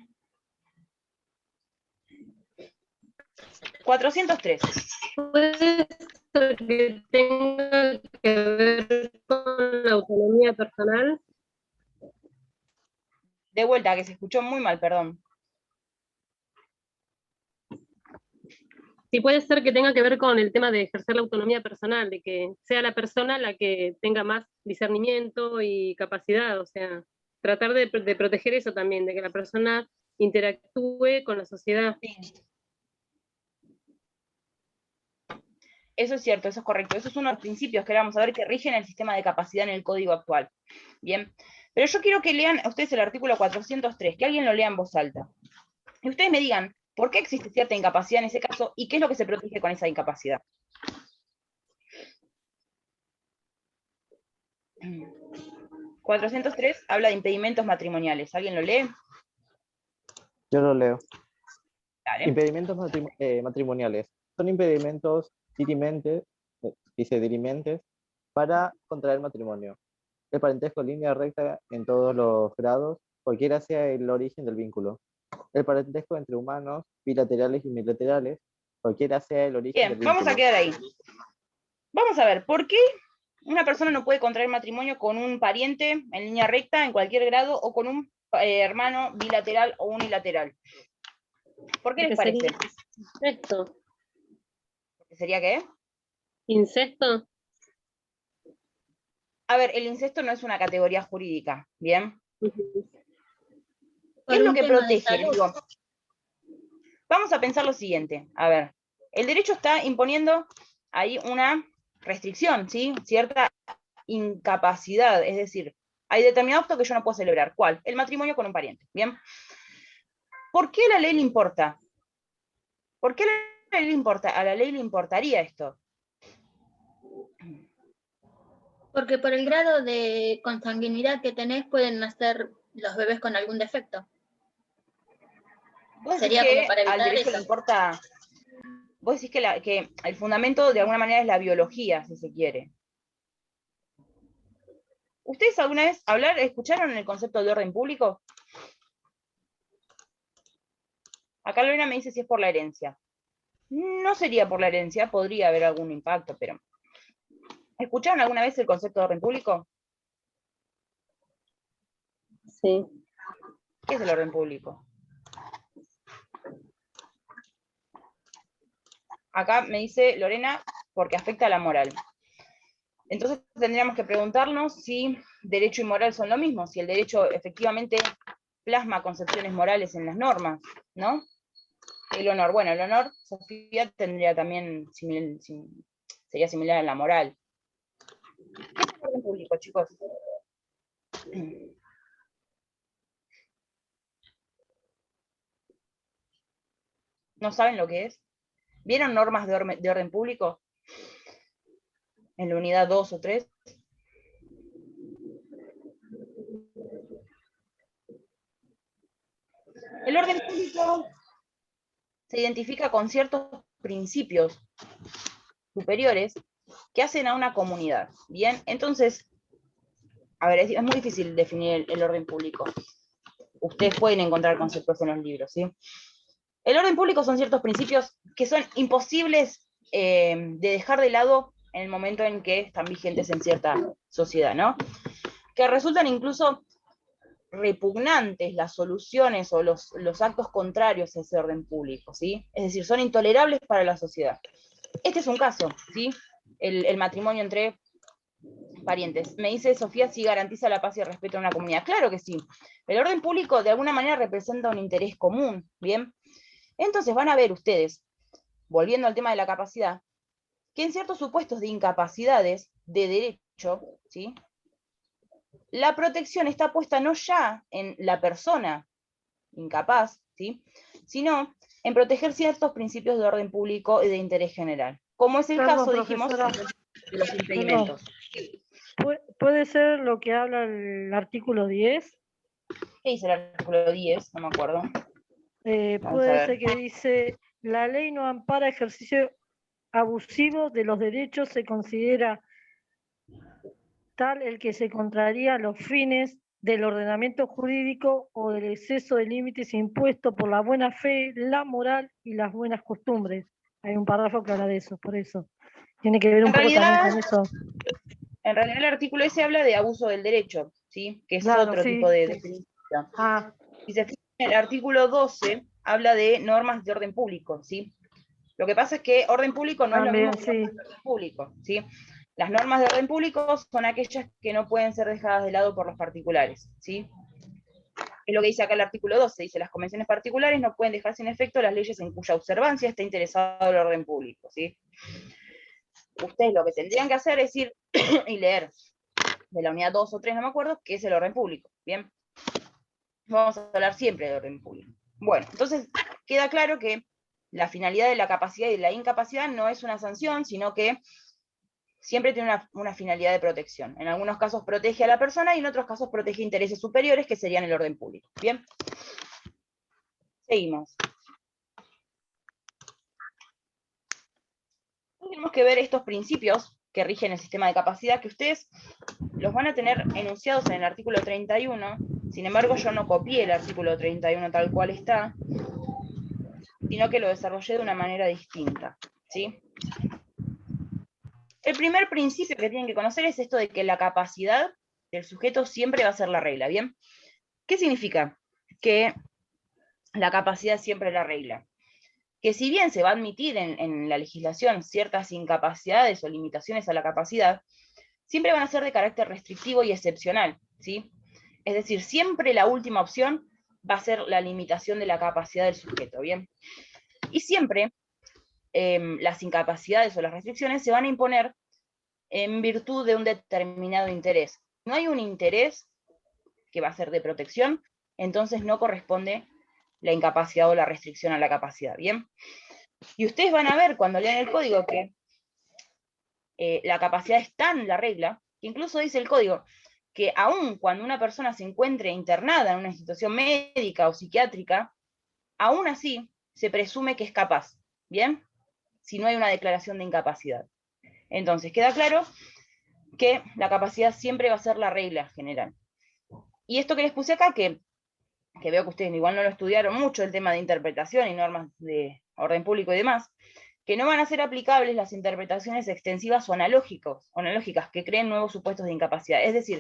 403.
Puede ser que tenga que ver con la autonomía personal.
De vuelta, que se escuchó muy mal, perdón.
Sí, puede ser que tenga que ver con el tema de ejercer la autonomía personal, de que sea la persona la que tenga más discernimiento y capacidad, o sea, tratar de proteger eso también, de que la persona interactúe con la sociedad.
Sí. Eso es cierto, eso es correcto. Eso es uno de los principios que vamos a ver que rigen el sistema de capacidad en el código actual. Bien, pero yo quiero que lean ustedes el artículo 403, que alguien lo lea en voz alta. Y ustedes me digan, ¿por qué existe cierta incapacidad en ese caso y qué es lo que se protege con esa incapacidad? 403 habla de impedimentos matrimoniales. ¿Alguien lo lee?
Yo lo leo.
Dale.
Impedimentos matrimoniales. Son impedimentos dirimentes para contraer matrimonio. El parentesco en línea recta en todos los grados, cualquiera sea el origen del vínculo. El parentesco entre humanos, bilaterales y unilaterales, cualquiera sea el origen del
Bien,
vínculo.
vamos a quedar ahí. Vamos a ver, ¿por qué una persona no puede contraer matrimonio con un pariente en línea recta, en cualquier grado, o con un hermano bilateral o unilateral? ¿Por qué les parece?
Incesto.
¿Sería qué?
¿Incesto?
A ver, el incesto no es una categoría jurídica, ¿bien?
Ujú.
¿Qué es lo que protege? Digo, vamos a pensar lo siguiente. A ver, el derecho está imponiendo ahí una restricción, ¿sí? Cierta incapacidad, es decir, hay determinado acto que yo no puedo celebrar. ¿Cuál? El matrimonio con un pariente, ¿bien? ¿Por qué a la ley le importa? ¿Por qué a la ley le importaría esto?
Porque por el grado de consanguinidad que tenés pueden nacer los bebés con algún defecto.
¿Vos decís
Sería
que
como para
al
evitar
derecho
eso.
le importa? Vos decís que el fundamento de alguna manera es la biología, si se quiere. ¿Ustedes alguna vez escucharon el concepto de orden público? Acá Lorena me dice si es por la herencia. No sería por la herencia, podría haber algún impacto, pero... ¿Escucharon alguna vez el concepto de orden público?
Sí.
¿Qué es el orden público? Acá me dice Lorena, porque afecta a la moral. Entonces tendríamos que preguntarnos si derecho y moral son lo mismo, si el derecho efectivamente plasma concepciones morales en las normas, ¿no? El honor, bueno, el honor, Sofía, tendría también, sería similar a la moral. ¿Qué es el orden público, chicos? ¿No saben lo que es? ¿Vieron normas de orden público? En la unidad 2 o 3. El orden público se identifica con ciertos principios superiores que hacen a una comunidad. Bien, entonces, a ver, es muy difícil definir el orden público. Ustedes pueden encontrar conceptos en los libros, ¿sí? El orden público son ciertos principios que son imposibles de dejar de lado en el momento en que están vigentes en cierta sociedad, ¿no? Que resultan incluso repugnantes las soluciones o los actos contrarios a ese orden público, ¿sí? Es decir, son intolerables para la sociedad. Este es un caso, ¿sí? El matrimonio entre parientes. Me dice Sofía si garantiza la paz y el respeto en una comunidad. Claro que sí. El orden público de alguna manera representa un interés común, ¿bien? Entonces van a ver ustedes, volviendo al tema de la capacidad, que en ciertos supuestos de incapacidades de derecho, ¿sí? La protección está puesta no ya en la persona incapaz, ¿sí? Sino en proteger ciertos principios de orden público y de interés general. Como es el
Perdón,
caso, dijimos,
profesora.
de los impedimentos.
¿Puede ser lo que habla el artículo 10?
¿Qué dice el artículo 10? No me acuerdo. Vamos a
Puede
ver.
ser que dice, la ley no ampara ejercicio abusivo de los derechos, se considera tal el que se contraría a los fines del ordenamiento jurídico o del exceso de límites impuestos por la buena fe, la moral y las buenas costumbres. Hay un párrafo que habla de eso, por eso. Tiene que ver un
En
poco también
realidad,
con eso.
En realidad el artículo ese habla de abuso del derecho, ¿sí? Que es
Claro,
otro
sí.
tipo de definición.
Ah,
Si se fijan, el artículo 12 habla de normas de orden público, ¿sí? Lo que pasa es que orden público no es lo
también,
mismo que
sí.
normas de orden público, ¿sí? Las normas de orden público son aquellas que no pueden ser dejadas de lado por los particulares, ¿sí? Es lo que dice acá el artículo 12, dice, las convenciones particulares no pueden dejar sin efecto las leyes en cuya observancia esté interesado el orden público, ¿sí? Ustedes lo que tendrían que hacer es ir y leer de la unidad 2 o 3, no me acuerdo, que es el orden público, ¿bien? Vamos a hablar siempre de orden público. Bueno, entonces queda claro que la finalidad de la capacidad y de la incapacidad no es una sanción, sino que siempre tiene una finalidad de protección. En algunos casos protege a la persona y en otros casos protege intereses superiores, que serían el orden público. ¿Bien? Seguimos. Tenemos que ver estos principios que rigen el sistema de capacidad, que ustedes los van a tener enunciados en el artículo 31, sin embargo yo no copié el artículo 31 tal cual está, sino que lo desarrollé de una manera distinta, ¿sí? El primer principio que tienen que conocer es esto de que la capacidad del sujeto siempre va a ser la regla, ¿bien? ¿Qué significa? Que la capacidad siempre es la regla. Que si bien se va a admitir en la legislación ciertas incapacidades o limitaciones a la capacidad, siempre van a ser de carácter restrictivo y excepcional, ¿sí? Es decir, siempre la última opción va a ser la limitación de la capacidad del sujeto, ¿bien? Y siempre las incapacidades o las restricciones se van a imponer en virtud de un determinado interés. No hay un interés que va a ser de protección, entonces no corresponde la incapacidad o la restricción a la capacidad, ¿bien? Y ustedes van a ver cuando lean el código que la capacidad está en la regla, que incluso dice el código que aun cuando una persona se encuentre internada en una institución médica o psiquiátrica, aún así se presume que es capaz, ¿bien? Si no hay una declaración de incapacidad. Entonces, queda claro que la capacidad siempre va a ser la regla general. Y esto que les puse acá, que veo que ustedes igual no lo estudiaron mucho, el tema de interpretación y normas de orden público y demás, que no van a ser aplicables las interpretaciones extensivas o analógicas que creen nuevos supuestos de incapacidad. Es decir,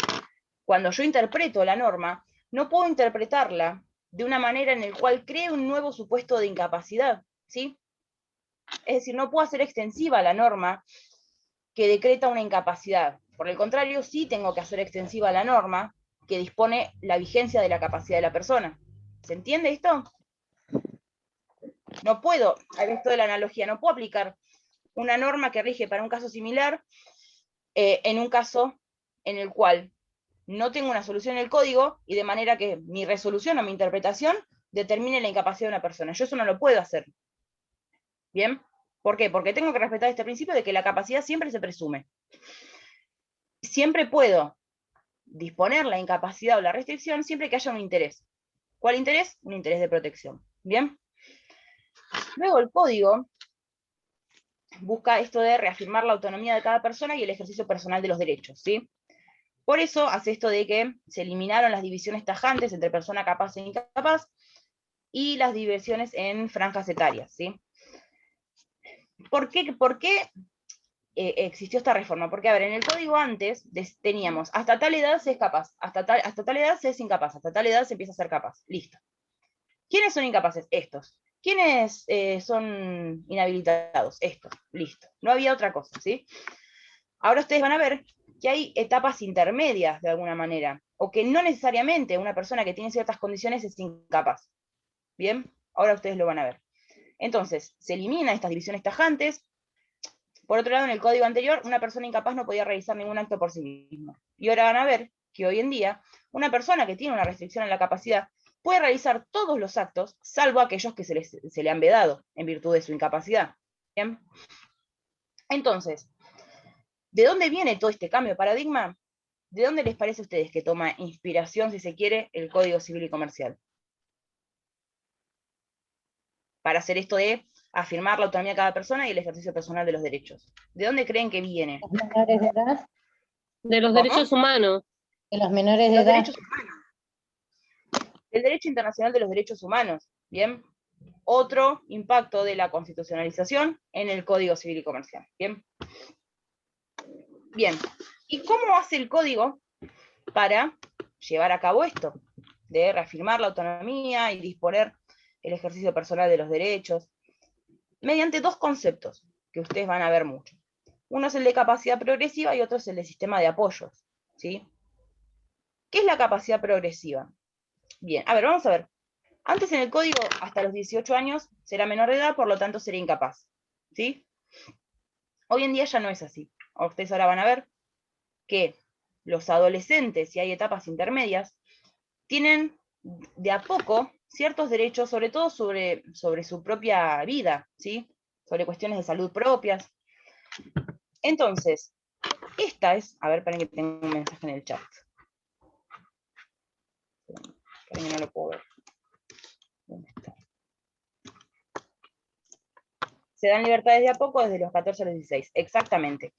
cuando yo interpreto la norma, no puedo interpretarla de una manera en la cual cree un nuevo supuesto de incapacidad, ¿sí? Es decir, no puedo hacer extensiva la norma que decreta una incapacidad. Por el contrario, sí tengo que hacer extensiva la norma que dispone la vigencia de la capacidad de la persona. ¿Se entiende esto? No puedo, esto de la analogía, no puedo aplicar una norma que rige para un caso similar en un caso en el cual no tengo una solución en el código y de manera que mi resolución o mi interpretación determine la incapacidad de una persona. Yo eso no lo puedo hacer. ¿Bien? ¿Por qué? Porque tengo que respetar este principio de que la capacidad siempre se presume. Siempre puedo disponer la incapacidad o la restricción siempre que haya un interés. ¿Cuál interés? Un interés de protección. ¿Bien? Luego el código busca esto de reafirmar la autonomía de cada persona y el ejercicio personal de los derechos, ¿sí? Por eso hace esto de que se eliminaron las divisiones tajantes entre persona capaz e incapaz y las divisiones en franjas etarias, ¿sí? ¿Por qué existió esta reforma? Porque, a ver, en el código antes teníamos hasta tal edad se es capaz, hasta tal edad se es incapaz, hasta tal edad se empieza a ser capaz, listo. ¿Quiénes son incapaces? Estos. ¿Quiénes son inhabilitados? Estos, listo. No había otra cosa, ¿sí? Ahora ustedes van a ver que hay etapas intermedias, de alguna manera, o que no necesariamente una persona que tiene ciertas condiciones es incapaz. ¿Bien? Ahora ustedes lo van a ver. Entonces, se eliminan estas divisiones tajantes. Por otro lado, en el código anterior, una persona incapaz no podía realizar ningún acto por sí misma. Y ahora van a ver que hoy en día, una persona que tiene una restricción en la capacidad puede realizar todos los actos, salvo aquellos que se le han vedado en virtud de su incapacidad. ¿Bien? Entonces, ¿de dónde viene todo este cambio de paradigma? ¿De dónde les parece a ustedes que toma inspiración, si se quiere, el Código Civil y Comercial? Para hacer esto de afirmar la autonomía de cada persona y el ejercicio personal de los derechos. ¿De dónde creen que viene?
Los menores de edad,
De los
¿Cómo?
derechos humanos.
de los menores de
Los
edad.
derechos humanos. El derecho internacional de los derechos humanos, ¿bien? Otro impacto de la constitucionalización en el Código Civil y Comercial, ¿bien? Bien, ¿y cómo hace el Código para llevar a cabo esto? De reafirmar la autonomía y disponer el ejercicio personal de los derechos, mediante dos conceptos que ustedes van a ver mucho. Uno es el de capacidad progresiva y otro es el de sistema de apoyos, ¿sí? ¿Qué es la capacidad progresiva? Bien, a ver, vamos a ver. Antes en el código, hasta los 18 años, será menor de edad, por lo tanto será incapaz, ¿sí? Hoy en día ya no es así. Ustedes ahora van a ver que los adolescentes, si hay etapas intermedias, tienen de a poco ciertos derechos, sobre todo sobre su propia vida, ¿sí? Sobre cuestiones de salud propias. Entonces, esta es, a ver, esperen que tengo un mensaje en el chat. Esperen que no lo puedo ver. ¿Dónde está? Se dan libertades de a poco desde los 14 a los 16, exactamente.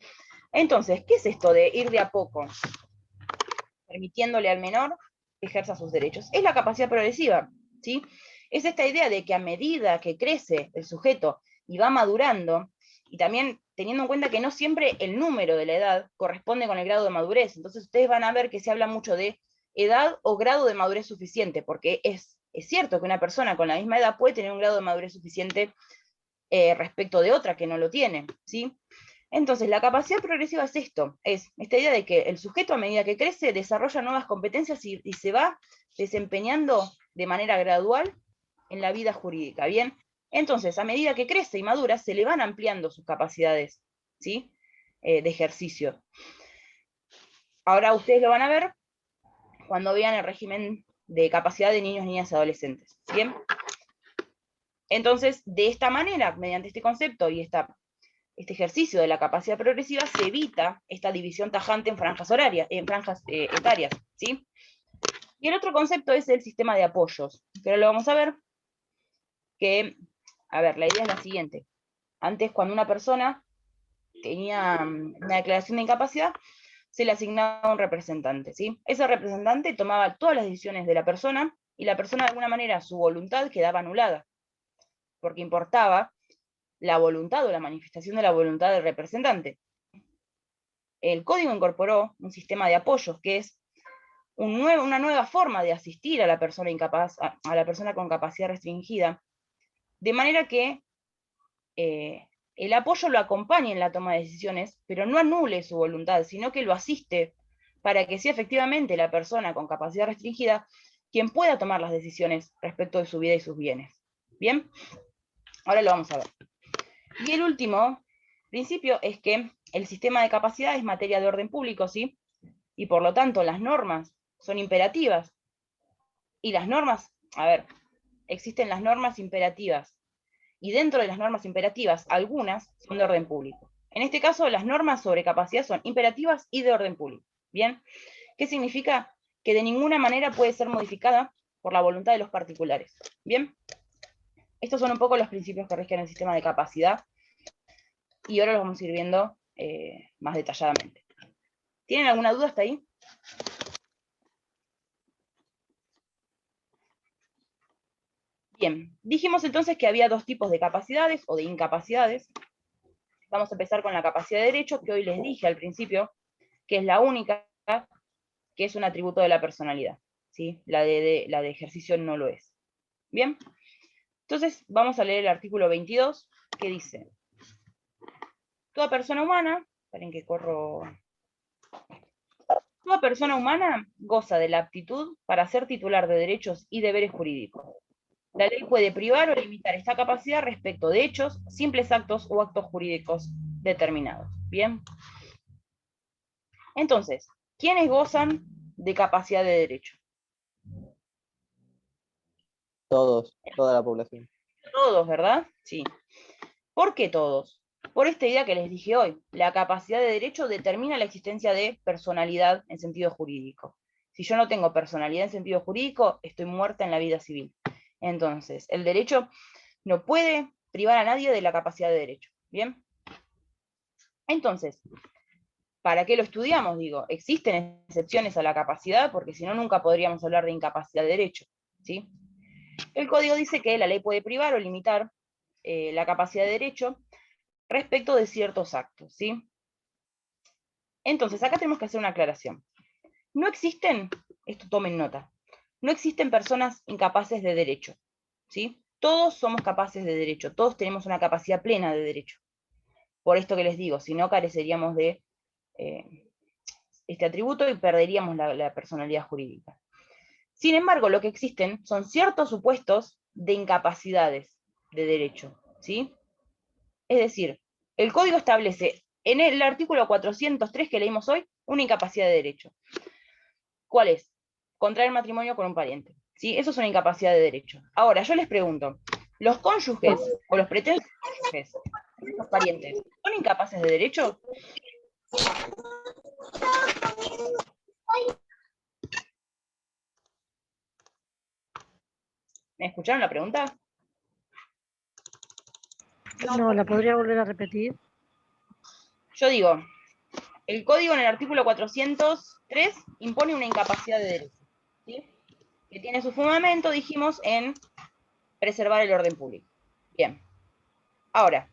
Entonces, ¿qué es esto de ir de a poco? Permitiéndole al menor que ejerza sus derechos. Es la capacidad progresiva, ¿sí? Es esta idea de que a medida que crece el sujeto y va madurando, y también teniendo en cuenta que no siempre el número de la edad corresponde con el grado de madurez, entonces ustedes van a ver que se habla mucho de edad o grado de madurez suficiente, porque es cierto que una persona con la misma edad puede tener un grado de madurez suficiente respecto de otra que no lo tiene, ¿sí? Entonces, la capacidad progresiva es esto, es esta idea de que el sujeto a medida que crece desarrolla nuevas competencias y se va desempeñando de manera gradual en la vida jurídica, ¿bien? Entonces, a medida que crece y madura, se le van ampliando sus capacidades, ¿sí? De ejercicio. Ahora ustedes lo van a ver cuando vean el régimen de capacidad de niños, niñas y adolescentes, ¿bien? Entonces, de esta manera, mediante este concepto y este ejercicio de la capacidad progresiva, se evita esta división tajante en franjas horarias, en franjas etarias, ¿sí? Y el otro concepto es el sistema de apoyos, que ahora lo vamos a ver, que, a ver, la idea es la siguiente. Antes, cuando una persona tenía una declaración de incapacidad, se le asignaba un representante, ¿sí? Ese representante tomaba todas las decisiones de la persona, y la persona, de alguna manera, su voluntad quedaba anulada, porque importaba la voluntad o la manifestación de la voluntad del representante. El código incorporó un sistema de apoyos, que es una nueva forma de asistir a la persona incapaz, a la persona con capacidad restringida, de manera que el apoyo lo acompañe en la toma de decisiones, pero no anule su voluntad, sino que lo asiste para que sea efectivamente la persona con capacidad restringida quien pueda tomar las decisiones respecto de su vida y sus bienes. ¿Bien? Ahora lo vamos a ver. Y el último principio es que el sistema de capacidad es materia de orden público, ¿sí? Y por lo tanto las normas son imperativas. Y las normas, a ver, existen las normas imperativas. Y dentro de las normas imperativas, algunas son de orden público. En este caso, las normas sobre capacidad son imperativas y de orden público. ¿Bien? ¿Qué significa? Que de ninguna manera puede ser modificada por la voluntad de los particulares. ¿Bien? Estos son un poco los principios que rigen el sistema de capacidad, y ahora los vamos a ir viendo más detalladamente. ¿Tienen alguna duda hasta ahí? Bien, dijimos entonces que había dos tipos de capacidades o de incapacidades. Vamos a empezar con la capacidad de derecho, que hoy les dije al principio, que es la única que es un atributo de la personalidad, ¿sí? La de ejercicio no lo es. Bien, entonces vamos a leer el artículo 22, que dice: toda persona humana, esperen que corro... Toda persona humana goza de la aptitud para ser titular de derechos y deberes jurídicos. La ley puede privar o limitar esta capacidad respecto de hechos, simples actos o actos jurídicos determinados. ¿Bien? Entonces, ¿quiénes gozan de capacidad de derecho?
Todos, toda la población.
Todos, ¿verdad? Sí. ¿Por qué todos? Por esta idea que les dije hoy. La capacidad de derecho determina la existencia de personalidad en sentido jurídico. Si yo no tengo personalidad en sentido jurídico, estoy muerta en la vida civil. Entonces, el derecho no puede privar a nadie de la capacidad de derecho. ¿Bien? Entonces, ¿para qué lo estudiamos? Digo, existen excepciones a la capacidad, porque si no, nunca podríamos hablar de incapacidad de derecho. ¿Sí? El código dice que la ley puede privar o limitar la capacidad de derecho respecto de ciertos actos. ¿Sí? Entonces, acá tenemos que hacer una aclaración. No existen, esto tomen nota, no existen personas incapaces de derecho. ¿Sí? Todos somos capaces de derecho, todos tenemos una capacidad plena de derecho. Por esto que les digo, si no careceríamos de este atributo y perderíamos la personalidad jurídica. Sin embargo, lo que existen son ciertos supuestos de incapacidades de derecho, ¿sí? Es decir, el código establece en el artículo 403 que leímos hoy una incapacidad de derecho. ¿Cuál es? Contraer matrimonio con un pariente, ¿sí? Eso es una incapacidad de derecho. Ahora, yo les pregunto, ¿los cónyuges o los pretensos cónyuges, los parientes, son incapaces de derecho? ¿Me escucharon la pregunta?
No, ¿la podría volver a repetir?
Yo digo, el código en el artículo 403 impone una incapacidad de derecho, ¿sí? Que tiene su fundamento, dijimos, en preservar el orden público. Bien. Ahora,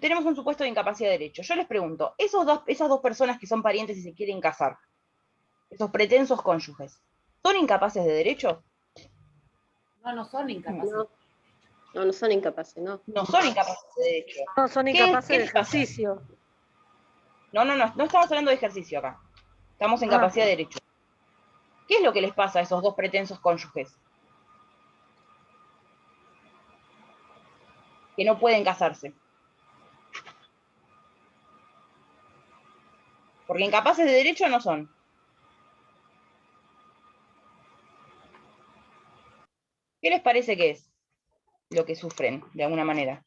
tenemos un supuesto de incapacidad de derecho. Yo les pregunto, esas dos personas que son parientes y se quieren casar, esos pretensos cónyuges, ¿son incapaces de derecho?
No son incapaces.
No son incapaces, no.
No son incapaces de derecho.
No, son
¿Qué
incapaces de
les pasa?
ejercicio.
No estamos hablando de ejercicio acá. Estamos en capacidad de derecho. ¿Qué es lo que les pasa a esos dos pretensos cónyuges? Que no pueden casarse. Porque incapaces de derecho no son. ¿Qué les parece que es lo que sufren, de alguna manera?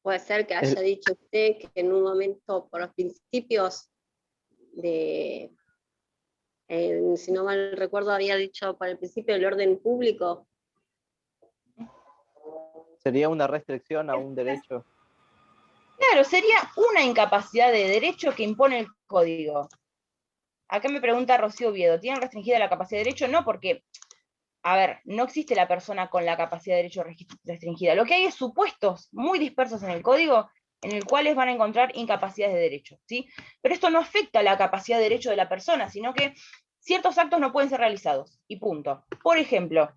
Puede ser que haya dicho usted que en un momento, por los principios de, si no mal recuerdo, había dicho por el principio del orden público.
Sería una restricción a un derecho.
Claro, sería una incapacidad de derecho que impone el código. Acá me pregunta Rocío Oviedo, ¿tienen restringida la capacidad de derecho? No, porque, a ver, no existe la persona con la capacidad de derecho restringida. Lo que hay es supuestos muy dispersos en el código en el cuales van a encontrar incapacidades de derecho, ¿sí? Pero esto no afecta la capacidad de derecho de la persona, sino que ciertos actos no pueden ser realizados, y punto. Por ejemplo,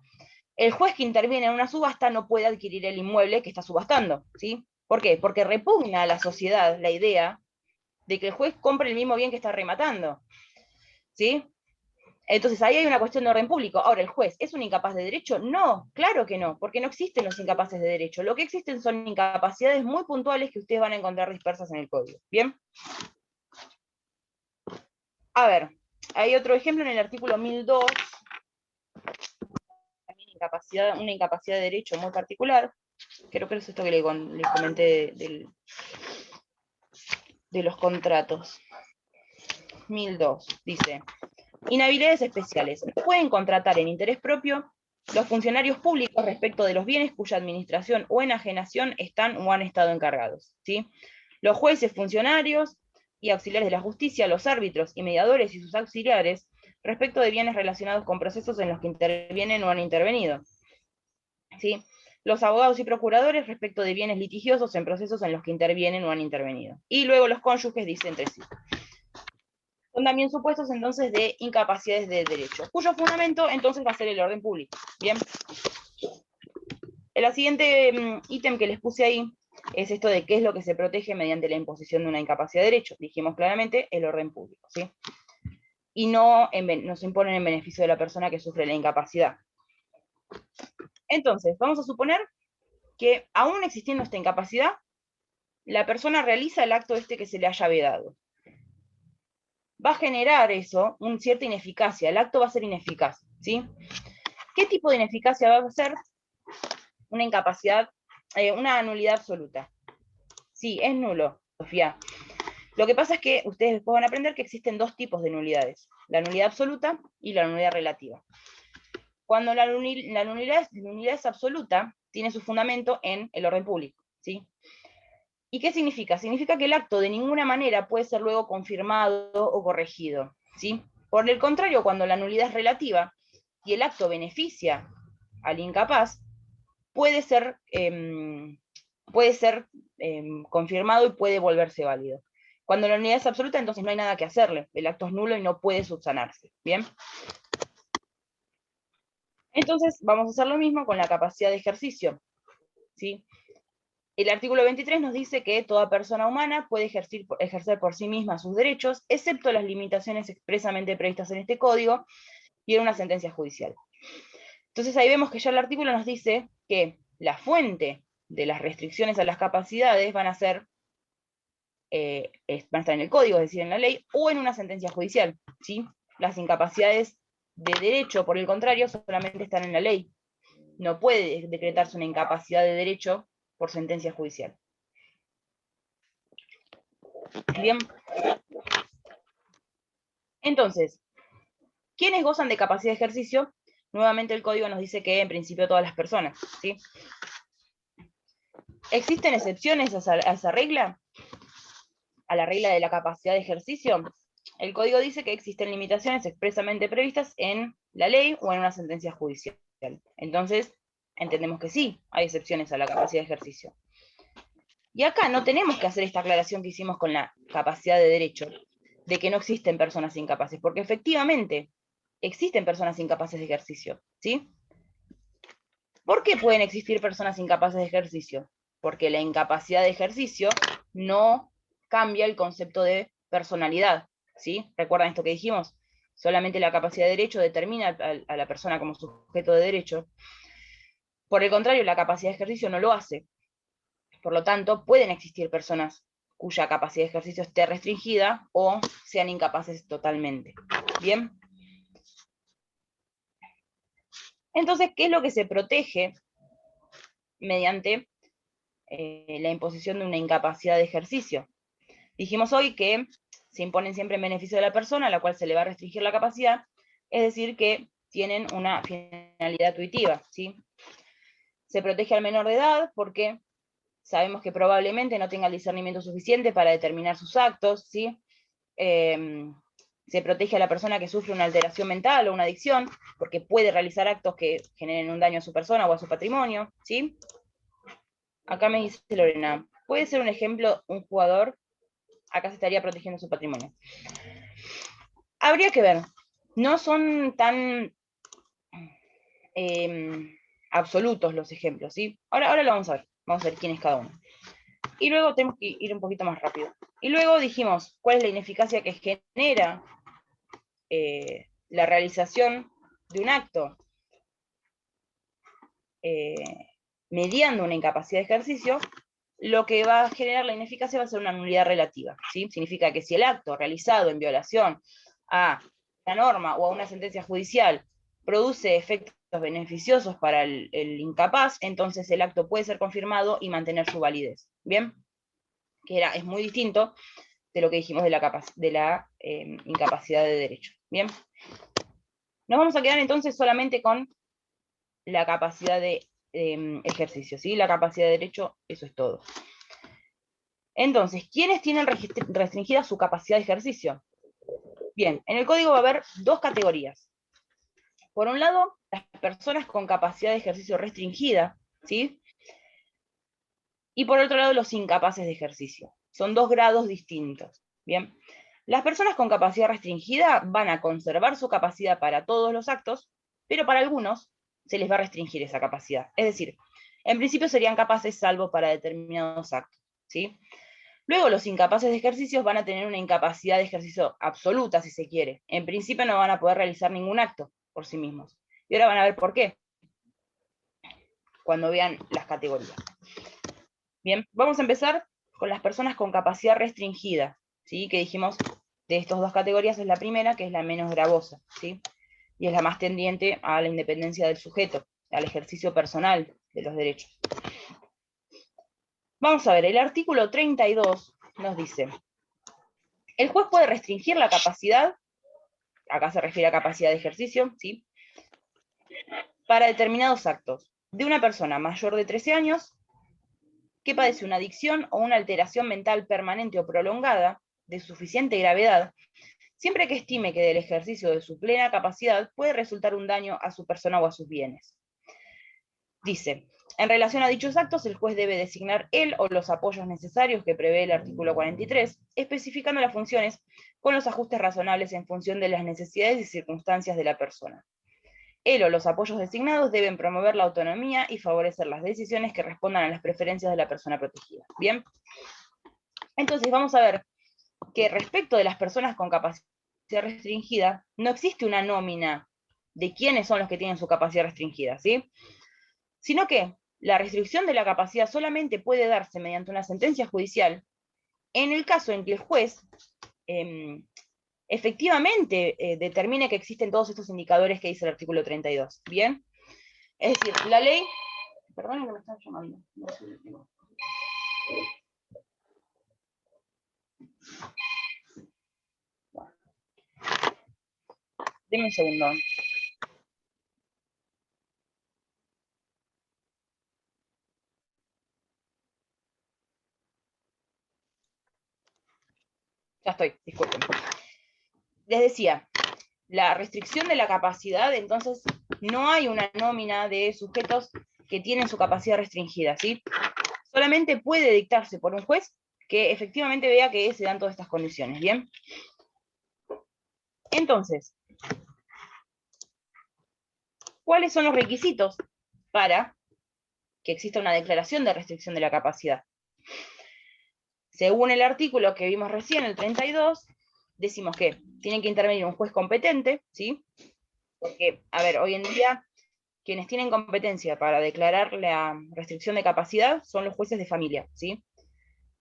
el juez que interviene en una subasta no puede adquirir el inmueble que está subastando, ¿sí? ¿Por qué? Porque repugna a la sociedad la idea de que el juez compre el mismo bien que está rematando, ¿sí? Entonces ahí hay una cuestión de orden público. Ahora, ¿el juez es un incapaz de derecho? No, claro que no, porque no existen los incapaces de derecho. Lo que existen son incapacidades muy puntuales que ustedes van a encontrar dispersas en el código. ¿Bien? A ver, hay otro ejemplo en el artículo 1002, también una incapacidad de derecho muy particular. Creo que es esto que les comenté de los contratos. 1002, dice: inhabilidades especiales. No pueden contratar en interés propio los funcionarios públicos respecto de los bienes cuya administración o enajenación están o han estado encargados, ¿sí? Los jueces, funcionarios y auxiliares de la justicia, los árbitros y mediadores y sus auxiliares respecto de bienes relacionados con procesos en los que intervienen o han intervenido, ¿sí? Los abogados y procuradores respecto de bienes litigiosos en procesos en los que intervienen o han intervenido. Y luego los cónyuges dicen entre sí. Son también supuestos entonces de incapacidades de derecho, cuyo fundamento entonces va a ser el orden público. Bien. El siguiente ítem que les puse ahí es esto de qué es lo que se protege mediante la imposición de una incapacidad de derecho. Dijimos claramente el orden público, ¿sí? Y no se imponen en beneficio de la persona que sufre la incapacidad. Entonces, vamos a suponer que aún existiendo esta incapacidad, la persona realiza el acto que se le haya vedado. Va a generar eso cierta ineficacia, el acto va a ser ineficaz, ¿sí? ¿Qué tipo de ineficacia va a ser? Una incapacidad, una nulidad absoluta. Sí, es nulo, Sofía. Lo que pasa es que ustedes después van a aprender que existen dos tipos de nulidades, la nulidad absoluta y la nulidad relativa. Cuando la nulidad es absoluta, tiene su fundamento en el orden público, ¿sí? ¿Y qué significa? Significa que el acto de ninguna manera puede ser luego confirmado o corregido, ¿sí? Por el contrario, cuando la nulidad es relativa y el acto beneficia al incapaz, puede ser confirmado y puede volverse válido. Cuando la nulidad es absoluta, entonces no hay nada que hacerle. El acto es nulo y no puede subsanarse. ¿Bien? Entonces, vamos a hacer lo mismo con la capacidad de ejercicio, ¿sí? El artículo 23 nos dice que toda persona humana puede ejercer por sí misma sus derechos, excepto las limitaciones expresamente previstas en este código y en una sentencia judicial. Entonces ahí vemos que ya el artículo nos dice que la fuente de las restricciones a las capacidades van a estar en el código, es decir, en la ley, o en una sentencia judicial, ¿sí? Las incapacidades de derecho, por el contrario, solamente están en la ley. No puede decretarse una incapacidad de derecho por sentencia judicial. Bien. Entonces, ¿quiénes gozan de capacidad de ejercicio? Nuevamente el código nos dice que en principio todas las personas, ¿sí? ¿Existen excepciones a esa regla? A la regla de la capacidad de ejercicio. El código dice que existen limitaciones expresamente previstas en la ley o en una sentencia judicial. Entonces, entendemos que sí, hay excepciones a la capacidad de ejercicio. Y acá no tenemos que hacer esta aclaración que hicimos con la capacidad de derecho, de que no existen personas incapaces, porque efectivamente existen personas incapaces de ejercicio, ¿sí? ¿Por qué pueden existir personas incapaces de ejercicio? Porque la incapacidad de ejercicio no cambia el concepto de personalidad, ¿sí? ¿Recuerdan esto que dijimos? Solamente la capacidad de derecho determina a la persona como sujeto de derecho. Por el contrario, la capacidad de ejercicio no lo hace. Por lo tanto, pueden existir personas cuya capacidad de ejercicio esté restringida o sean incapaces totalmente. ¿Bien? Entonces, ¿qué es lo que se protege mediante la imposición de una incapacidad de ejercicio? Dijimos hoy que se imponen siempre en beneficio de la persona a la cual se le va a restringir la capacidad, es decir, que tienen una finalidad tuitiva, ¿sí? Se protege al menor de edad porque sabemos que probablemente no tenga el discernimiento suficiente para determinar sus actos, ¿sí? Se protege a la persona que sufre una alteración mental o una adicción, porque puede realizar actos que generen un daño a su persona o a su patrimonio, ¿sí? Acá me dice Lorena, ¿puede ser un ejemplo un jugador? Acá se estaría protegiendo su patrimonio. Habría que ver, no son tan absolutos los ejemplos, ¿sí? Ahora lo vamos a ver quién es cada uno. Y luego tenemos que ir un poquito más rápido. Y luego dijimos, ¿cuál es la ineficacia que genera la realización de un acto mediando una incapacidad de ejercicio? Lo que va a generar la ineficacia va a ser una nulidad relativa, ¿sí? Significa que si el acto realizado en violación a la norma o a una sentencia judicial produce efectos beneficiosos para el incapaz, entonces el acto puede ser confirmado y mantener su validez. ¿Bien? Que es muy distinto de lo que dijimos de la incapacidad de derecho. ¿Bien? Nos vamos a quedar entonces solamente con la capacidad de ejercicio, ¿sí? La capacidad de derecho, eso es todo. Entonces, ¿quiénes tienen restringida su capacidad de ejercicio? Bien, en el código va a haber dos categorías. Por un lado, las personas con capacidad de ejercicio restringida, ¿sí? Y por otro lado, los incapaces de ejercicio. Son dos grados distintos. Bien, las personas con capacidad restringida van a conservar su capacidad para todos los actos, pero para algunos se les va a restringir esa capacidad. Es decir, en principio serían capaces salvo para determinados actos, ¿sí? Luego los incapaces de ejercicios van a tener una incapacidad de ejercicio absoluta, si se quiere. En principio no van a poder realizar ningún acto por sí mismos. Y ahora van a ver por qué, cuando vean las categorías. Bien, vamos a empezar con las personas con capacidad restringida, ¿sí? Que dijimos, de estas dos categorías es la primera, que es la menos gravosa, ¿sí? Y es la más tendiente a la independencia del sujeto, al ejercicio personal de los derechos. Vamos a ver, el artículo 32 nos dice, el juez puede restringir la capacidad, acá se refiere a capacidad de ejercicio, ¿sí? Para determinados actos, de una persona mayor de 13 años que padece una adicción o una alteración mental permanente o prolongada de suficiente gravedad, siempre que estime que del ejercicio de su plena capacidad puede resultar un daño a su persona o a sus bienes. Dice, en relación a dichos actos, el juez debe designar él o los apoyos necesarios que prevé el artículo 43, especificando las funciones con los ajustes razonables en función de las necesidades y circunstancias de la persona. Él o los apoyos designados deben promover la autonomía y favorecer las decisiones que respondan a las preferencias de la persona protegida. Bien, entonces vamos a ver que respecto de las personas con capacidad restringida, no existe una nómina de quiénes son los que tienen su capacidad restringida, ¿sí? Sino que la restricción de la capacidad solamente puede darse mediante una sentencia judicial en el caso en que el juez efectivamente determine que existen todos estos indicadores que dice el artículo 32. ¿Bien? Es decir, la ley... Perdón que me están llamando. Deme un segundo. Ya estoy, disculpen. Les decía, la restricción de la capacidad, entonces, no hay una nómina de sujetos que tienen su capacidad restringida, ¿sí? Solamente puede dictarse por un juez que efectivamente vea que se dan todas estas condiciones, ¿bien? Entonces, ¿cuáles son los requisitos para que exista una declaración de restricción de la capacidad? Según el artículo que vimos recién, el 32, decimos que tiene que intervenir un juez competente, ¿sí? Porque, a ver, hoy en día, quienes tienen competencia para declarar la restricción de capacidad son los jueces de familia, ¿sí?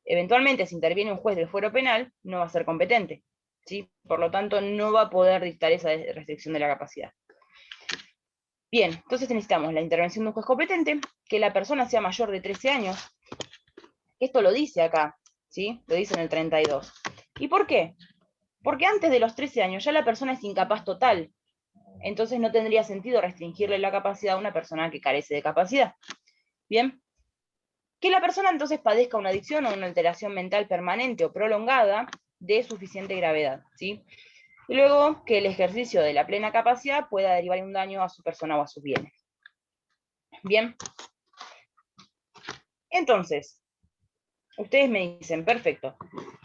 Eventualmente, si interviene un juez del fuero penal, no va a ser competente, ¿sí? Por lo tanto, no va a poder dictar esa restricción de la capacidad. Bien, entonces necesitamos la intervención de un juez competente, que la persona sea mayor de 13 años. Esto lo dice acá, ¿sí? Lo dice en el 32. ¿Y por qué? Porque antes de los 13 años ya la persona es incapaz total. Entonces no tendría sentido restringirle la capacidad a una persona que carece de capacidad. Bien. Que la persona entonces padezca una adicción o una alteración mental permanente o prolongada de suficiente gravedad, ¿sí? Y luego que el ejercicio de la plena capacidad pueda derivar un daño a su persona o a sus bienes. Bien. Entonces, ustedes me dicen, perfecto,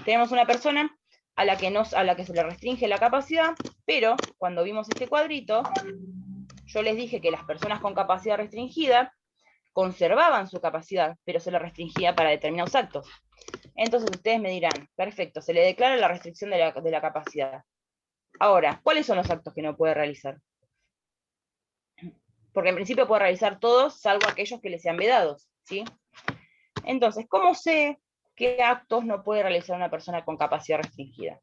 tenemos una persona a la que se le restringe la capacidad, pero cuando vimos este cuadrito, yo les dije que las personas con capacidad restringida conservaban su capacidad, pero se le restringía para determinados actos. Entonces ustedes me dirán, perfecto, se le declara la restricción de la capacidad. Ahora, ¿cuáles son los actos que no puede realizar? Porque en principio puede realizar todos, salvo aquellos que le sean vedados, ¿sí? Entonces, ¿cómo sé qué actos no puede realizar una persona con capacidad restringida?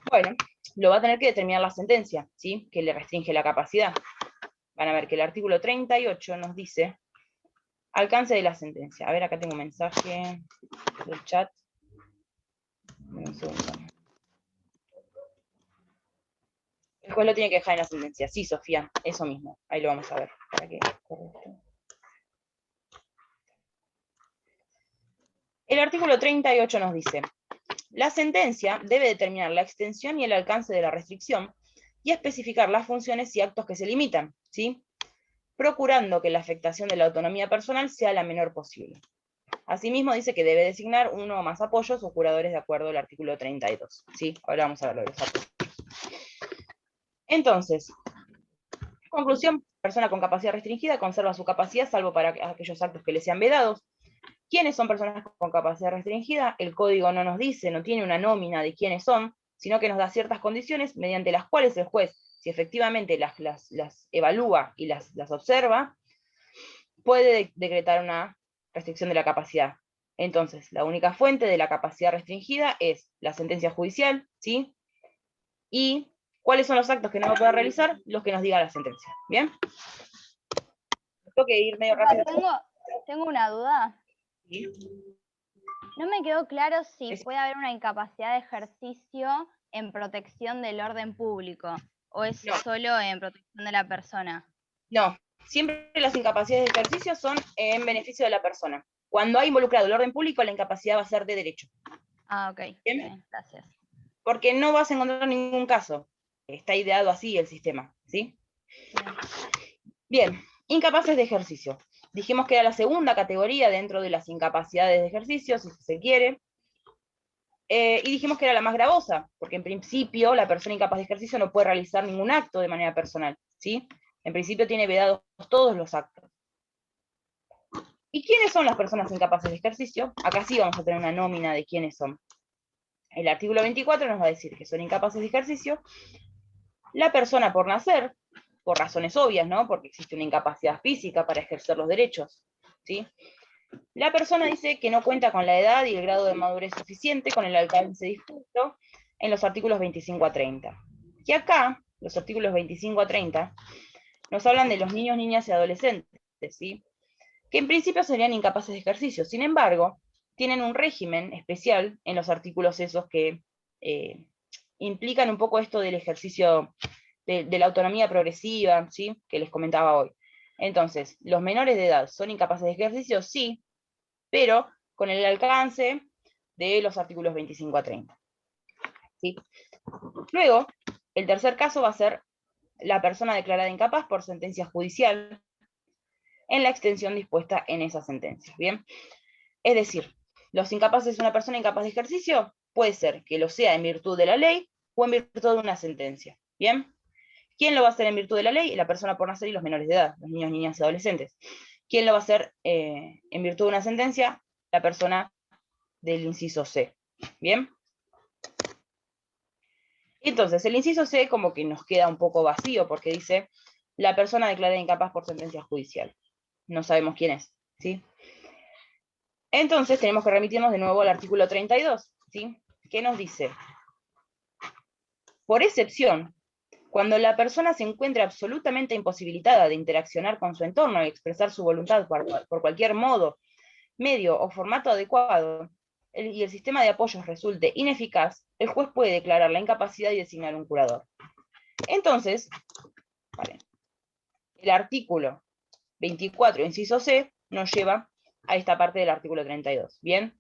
Bueno, lo va a tener que determinar la sentencia, ¿sí? Que le restringe la capacidad. Van a ver que el artículo 38 nos dice alcance de la sentencia. A ver, acá tengo un mensaje del chat. Un segundo. El juez lo tiene que dejar en la sentencia. Sí, Sofía, eso mismo. Ahí lo vamos a ver. ¿Para qué? Correcto. El artículo 38 nos dice, la sentencia debe determinar la extensión y el alcance de la restricción y especificar las funciones y actos que se limitan, ¿sí? Procurando que la afectación de la autonomía personal sea la menor posible. Asimismo, dice que debe designar uno o más apoyos o curadores de acuerdo al artículo 32, ¿sí? Ahora vamos a ver lo de los apoyos. Entonces, conclusión, persona con capacidad restringida conserva su capacidad salvo para aquellos actos que le sean vedados. ¿Quiénes son personas con capacidad restringida? El código no nos dice, no tiene una nómina de quiénes son, sino que nos da ciertas condiciones mediante las cuales el juez, si efectivamente las evalúa y las observa, puede decretar una restricción de la capacidad. Entonces, la única fuente de la capacidad restringida es la sentencia judicial, ¿sí? Y ¿cuáles son los actos que no va a poder realizar? Los que nos diga la sentencia. ¿Bien? Tengo que ir medio rápido.
Tengo una duda.
¿Sí?
No me quedó claro si
Es-
puede haber una incapacidad de ejercicio en protección del orden público o es
No.
solo en protección de la persona.
No, siempre las incapacidades de ejercicio son en beneficio de la persona. Cuando hay involucrado el orden público, la incapacidad va a ser de derecho.
Ah, ok.
¿Bien?
Bien, gracias.
Porque no vas a encontrar ningún caso. Está ideado así el sistema, ¿sí? Bien, incapaces de ejercicio. Dijimos que era la segunda categoría dentro de las incapacidades de ejercicio, si se quiere. Y dijimos que era la más gravosa, porque en principio la persona incapaz de ejercicio no puede realizar ningún acto de manera personal, ¿sí? En principio tiene vedados todos los actos. ¿Y quiénes son las personas incapaces de ejercicio? Acá sí vamos a tener una nómina de quiénes son. El artículo 24 nos va a decir que son incapaces de ejercicio la persona por nacer, por razones obvias, ¿no? Porque existe una incapacidad física para ejercer los derechos, ¿sí? La persona dice que no cuenta con la edad y el grado de madurez suficiente con el alcance dispuesto en los artículos 25 a 30. Y acá, los artículos 25 a 30, nos hablan de los niños, niñas y adolescentes, ¿sí? Que en principio serían incapaces de ejercicio. Sin embargo, tienen un régimen especial en los artículos esos que implican un poco esto del ejercicio de la autonomía progresiva, ¿sí? Que les comentaba hoy. Entonces, ¿los menores de edad son incapaces de ejercicio? Sí, pero con el alcance de los artículos 25 a 30. ¿Sí? Luego, el tercer caso va a ser la persona declarada incapaz por sentencia judicial en la extensión dispuesta en esa sentencia. ¿Bien? Es decir, los incapaces, una persona incapaz de ejercicio puede ser que lo sea en virtud de la ley o en virtud de una sentencia. ¿Bien? ¿Quién lo va a hacer en virtud de la ley? La persona por nacer y los menores de edad, los niños, niñas y adolescentes. ¿Quién lo va a hacer en virtud de una sentencia? La persona del inciso C. ¿Bien? Entonces, el inciso C como que nos queda un poco vacío, porque dice, la persona declarada incapaz por sentencia judicial. No sabemos quién es, ¿sí? Entonces, tenemos que remitirnos de nuevo al artículo 32, ¿sí? ¿Qué nos dice? Por excepción, cuando la persona se encuentra absolutamente imposibilitada de interaccionar con su entorno y expresar su voluntad por cualquier modo, medio o formato adecuado, y el sistema de apoyos resulte ineficaz, el juez puede declarar la incapacidad y designar un curador. Entonces, vale, el artículo 24, inciso C, nos lleva a esta parte del artículo 32. ¿Bien?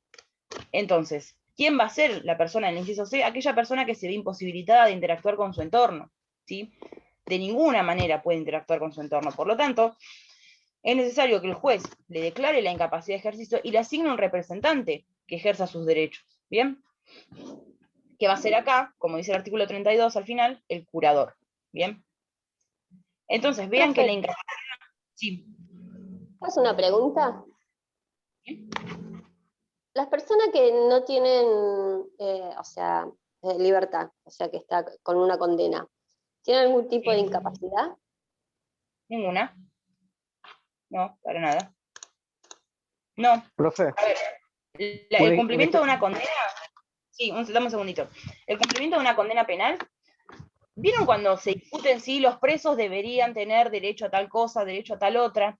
Entonces, ¿quién va a ser la persona en el inciso C? Aquella persona que se ve imposibilitada de interactuar con su entorno, ¿sí? De ninguna manera puede interactuar con su entorno. Por lo tanto, es necesario que el juez le declare la incapacidad de ejercicio y le asigne un representante que ejerza sus derechos. ¿Bien? Que va a ser acá, como dice el artículo 32 al final, el curador. ¿Bien? Entonces, vean que la incapacidad... Sí.
¿Es una pregunta? Las personas que no tienen, libertad, o sea, que está con una condena, ¿tienen algún tipo de incapacidad?
Ninguna. No, para nada. No.
Profe.
A ver, el cumplimiento de una condena... Sí, dame un segundito. El cumplimiento de una condena penal, ¿vieron cuando se discuten si los presos deberían tener derecho a tal cosa, derecho a tal otra?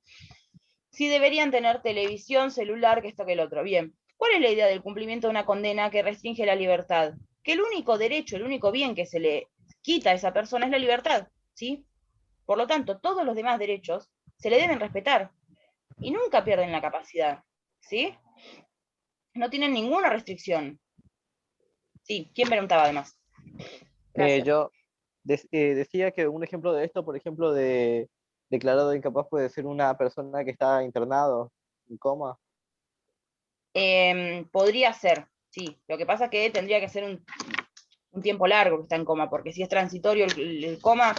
Si deberían tener televisión, celular, que esto, que el otro. Bien, ¿cuál es la idea del cumplimiento de una condena que restringe la libertad? Que el único derecho, el único bien que se le quita a esa persona es la libertad, ¿sí? Por lo tanto, todos los demás derechos se le deben respetar y nunca pierden la capacidad, ¿sí? No tienen ninguna restricción. Sí, ¿quién preguntaba además?
Yo decía que un ejemplo de esto, por ejemplo, de declarado incapaz puede ser una persona que está internado en coma.
Podría ser, sí. Lo que pasa es que tendría que ser un tiempo largo que está en coma, porque si es transitorio el coma,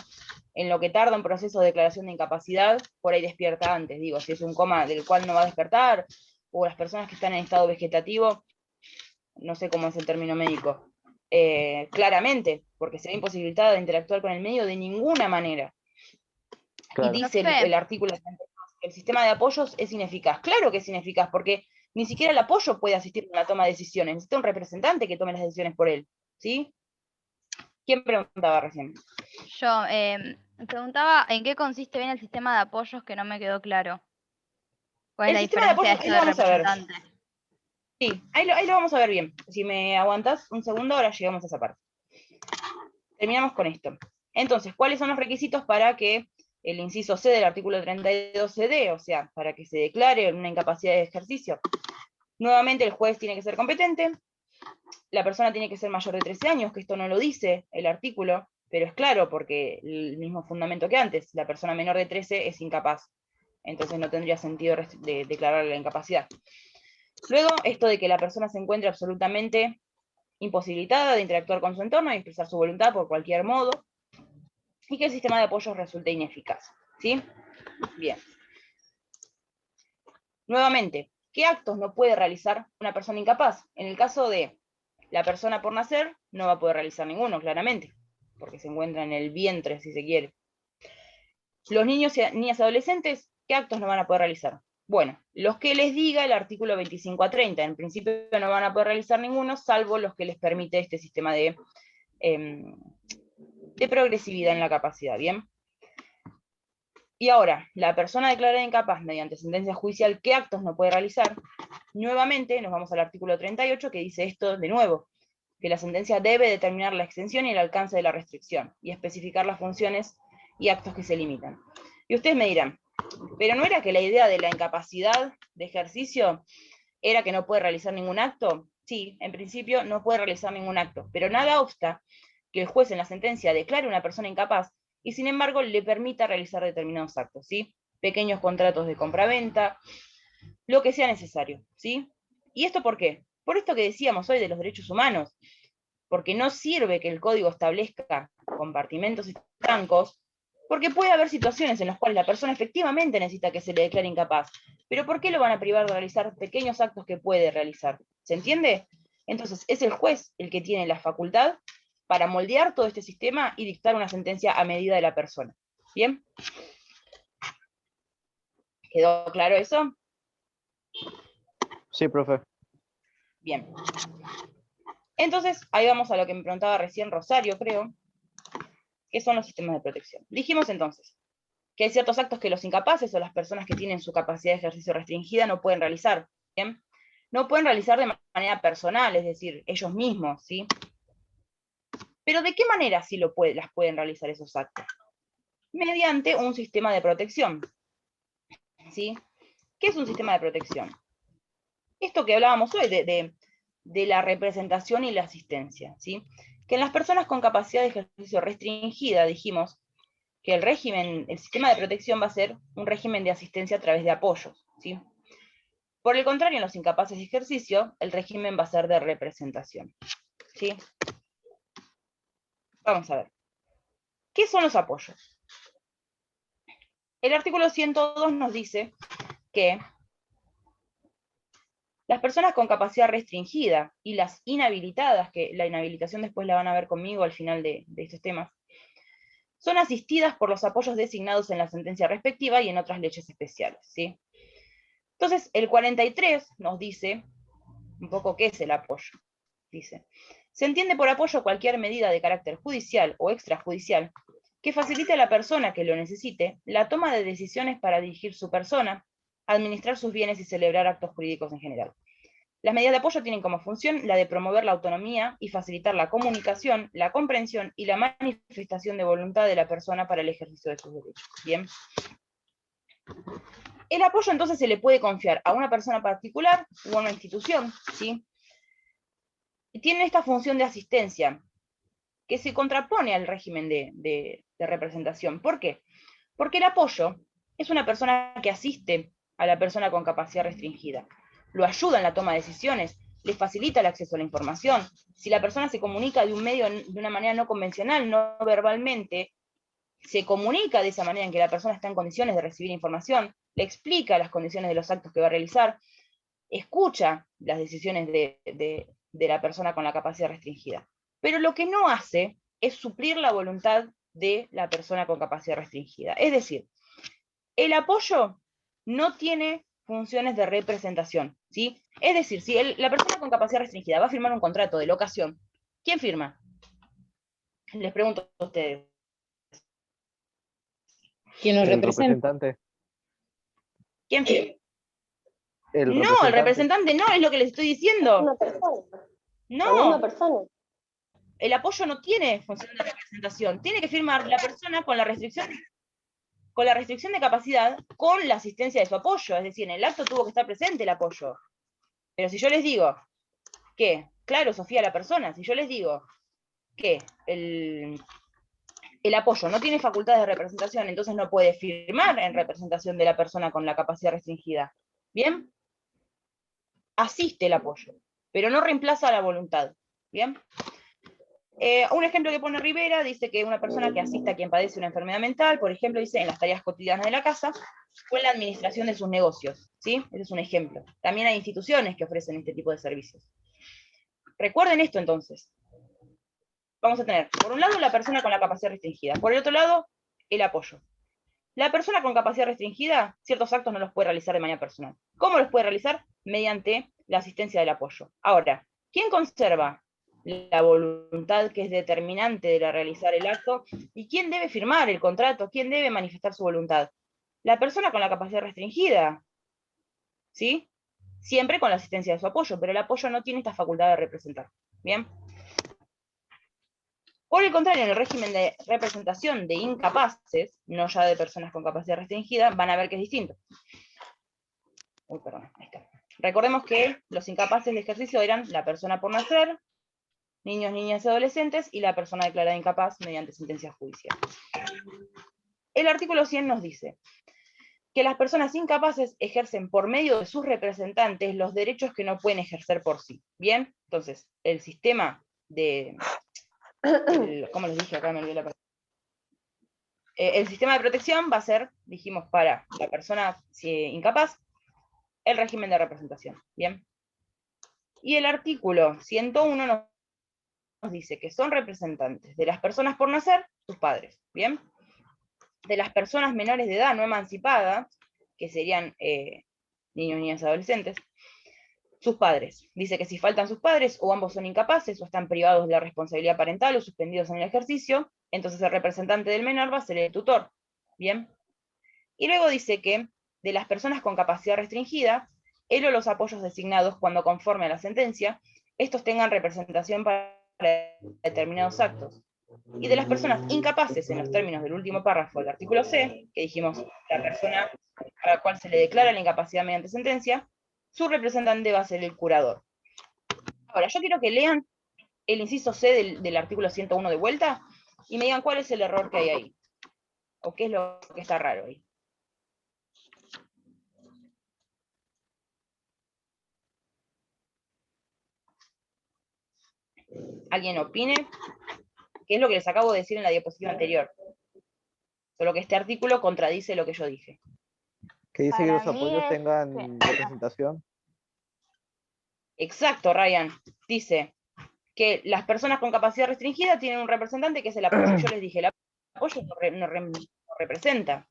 en lo que tarda un proceso de declaración de incapacidad, por ahí despierta antes. Digo, si es un coma del cual no va a despertar, o las personas que están en estado vegetativo, no sé cómo es el término médico, claramente, porque se ve imposibilitada de interactuar con el medio de ninguna manera. Claro. Y dice el artículo 32, que el sistema de apoyos es ineficaz. Claro que es ineficaz, porque ni siquiera el apoyo puede asistir a la toma de decisiones, necesita un representante que tome las decisiones por él, ¿sí? ¿Quién preguntaba recién?
Yo preguntaba en qué consiste bien el sistema de apoyos, que no me quedó claro. ¿Cuál es la diferencia de esto de representante?
Sí, ahí lo vamos a ver bien. Si me aguantás un segundo, ahora llegamos a esa parte. Terminamos con esto. Entonces, ¿cuáles son los requisitos para que el inciso C del artículo 32CD, o sea, para que se declare una incapacidad de ejercicio, nuevamente el juez tiene que ser competente, la persona tiene que ser mayor de 13 años, que esto no lo dice el artículo, pero es claro, porque el mismo fundamento que antes, la persona menor de 13 es incapaz, entonces no tendría sentido de declarar la incapacidad. Luego, esto de que la persona se encuentre absolutamente imposibilitada de interactuar con su entorno y expresar su voluntad por cualquier modo, y que el sistema de apoyo resulte ineficaz, ¿sí? Bien. Nuevamente, ¿qué actos no puede realizar una persona incapaz? En el caso de la persona por nacer, no va a poder realizar ninguno, claramente, porque se encuentra en el vientre, si se quiere. Los niños y niñas adolescentes, ¿qué actos no van a poder realizar? Bueno, los que les diga el artículo 25 a 30, en principio no van a poder realizar ninguno, salvo los que les permite este sistema de progresividad en la capacidad, ¿bien? Y ahora, la persona declarada incapaz mediante sentencia judicial, ¿qué actos no puede realizar? Nuevamente, nos vamos al artículo 38, que dice esto de nuevo, que la sentencia debe determinar la extensión y el alcance de la restricción, y especificar las funciones y actos que se limitan. Y ustedes me dirán, ¿pero no era que la idea de la incapacidad de ejercicio era que no puede realizar ningún acto? Sí, en principio no puede realizar ningún acto, pero nada obsta que el juez en la sentencia declare a una persona incapaz y sin embargo le permita realizar determinados actos, ¿sí? Pequeños contratos de compraventa, lo que sea necesario, ¿sí? ¿Y esto por qué? Por esto que decíamos hoy de los derechos humanos, porque no sirve que el código establezca compartimentos estancos, porque puede haber situaciones en las cuales la persona efectivamente necesita que se le declare incapaz, pero ¿por qué lo van a privar de realizar pequeños actos que puede realizar? ¿Se entiende? Entonces es el juez el que tiene la facultad para moldear todo este sistema y dictar una sentencia a medida de la persona. ¿Bien? ¿Quedó claro eso?
Sí, profe.
Bien. Entonces, ahí vamos a lo que me preguntaba recién Rosario, creo, que son los sistemas de protección. Dijimos entonces que hay ciertos actos que los incapaces o las personas que tienen su capacidad de ejercicio restringida no pueden realizar, ¿bien? No pueden realizar de manera personal, es decir, ellos mismos, ¿sí? Pero ¿de qué manera sí las pueden realizar esos actos? Mediante un sistema de protección, ¿sí? ¿Qué es un sistema de protección? Esto que hablábamos hoy de la representación y la asistencia, ¿sí? Que en las personas con capacidad de ejercicio restringida, dijimos que el sistema de protección va a ser un régimen de asistencia a través de apoyos, ¿sí? Por el contrario, en los incapaces de ejercicio, el régimen va a ser de representación, ¿sí? Vamos a ver. ¿Qué son los apoyos? El artículo 102 nos dice que las personas con capacidad restringida y las inhabilitadas, que la inhabilitación después la van a ver conmigo al final de estos temas, son asistidas por los apoyos designados en la sentencia respectiva y en otras leyes especiales, ¿sí? Entonces, el 43 nos dice un poco qué es el apoyo. Dice, se entiende por apoyo cualquier medida de carácter judicial o extrajudicial que facilite a la persona que lo necesite la toma de decisiones para dirigir su persona, administrar sus bienes y celebrar actos jurídicos en general. Las medidas de apoyo tienen como función la de promover la autonomía y facilitar la comunicación, la comprensión y la manifestación de voluntad de la persona para el ejercicio de sus derechos. Bien. El apoyo entonces se le puede confiar a una persona particular o a una institución, ¿sí? Tiene esta función de asistencia, que se contrapone al régimen de representación. ¿Por qué? Porque el apoyo es una persona que asiste a la persona con capacidad restringida, lo ayuda en la toma de decisiones, le facilita el acceso a la información. Si la persona se comunica de un medio, de una manera no convencional, no verbalmente, se comunica de esa manera en que la persona está en condiciones de recibir información, le explica las condiciones de los actos que va a realizar, escucha las decisiones de la persona con la capacidad restringida. Pero lo que no hace es suplir la voluntad de la persona con capacidad restringida. Es decir, el apoyo no tiene funciones de representación, ¿sí? Es decir, si la persona con capacidad restringida va a firmar un contrato de locación, ¿quién firma? Les pregunto a ustedes.
¿Quién nos representa?
Representante.
¿Quién firma?
El
representante no, es lo que les estoy diciendo.
Una persona.
No.
Una persona.
El apoyo no tiene función de representación. Tiene que firmar la persona con la restricción. con la restricción de capacidad, con la asistencia de su apoyo, es decir, en el acto tuvo que estar presente el apoyo. Pero si yo les digo que, claro, Sofía, la persona, si yo les digo que el apoyo no tiene facultades de representación, entonces no puede firmar en representación de la persona con la capacidad restringida. ¿Bien? Asiste el apoyo, pero no reemplaza la voluntad. ¿Bien? Un ejemplo que pone Rivera dice que una persona que asista a quien padece una enfermedad mental, por ejemplo, dice en las tareas cotidianas de la casa, o en la administración de sus negocios. ¿Sí? Ese es un ejemplo. También hay instituciones que ofrecen este tipo de servicios. Recuerden esto entonces. Vamos a tener, por un lado, la persona con la capacidad restringida. Por el otro lado, el apoyo. La persona con capacidad restringida, ciertos actos no los puede realizar de manera personal. ¿Cómo los puede realizar? Mediante la asistencia del apoyo. Ahora, ¿quién conserva la voluntad que es determinante de realizar el acto? ¿Y quién debe firmar el contrato? ¿Quién debe manifestar su voluntad? La persona con la capacidad restringida. ¿Sí? Siempre con la asistencia de su apoyo, pero el apoyo no tiene esta facultad de representar. ¿Bien? Por el contrario, en el régimen de representación de incapaces, no ya de personas con capacidad restringida, van a ver que es distinto. Uy, perdón, ahí está. Recordemos que los incapaces de ejercicio eran la persona por nacer, niños, niñas y adolescentes, y la persona declarada incapaz mediante sentencia judicial. El artículo 100 nos dice que las personas incapaces ejercen por medio de sus representantes los derechos que no pueden ejercer por sí. ¿Bien? Entonces, el sistema de... ¿cómo les dije acá? Me olvidé la palabra. El sistema de protección va a ser, dijimos, para la persona incapaz, el régimen de representación. ¿Bien? Y el artículo 101 nos dice que son representantes de las personas por nacer, sus padres. ¿Bien? De las personas menores de edad no emancipadas, que serían niños, niñas y adolescentes, sus padres. Dice que si faltan sus padres, o ambos son incapaces, o están privados de la responsabilidad parental, o suspendidos en el ejercicio, entonces el representante del menor va a ser el tutor. ¿Bien? Y luego dice que de las personas con capacidad restringida, él o los apoyos designados cuando conforme a la sentencia, estos tengan representación para determinados actos. Y de las personas incapaces, en los términos del último párrafo del artículo C, que dijimos, la persona a la cual se le declara la incapacidad mediante sentencia, su representante va a ser el curador. Ahora, yo quiero que lean el inciso C del artículo 101 de vuelta, y me digan cuál es el error que hay ahí, o qué es lo que está raro ahí. ¿Alguien opine? ¿Qué es lo que les acabo de decir en la diapositiva anterior? Solo que este artículo contradice lo que yo dije.
Que dice que
Para
los
mí
apoyos
es
tengan representación.
Exacto, Ryan. Dice que las personas con capacidad restringida tienen un representante que es el apoyo. Yo les dije, el apoyo no representa.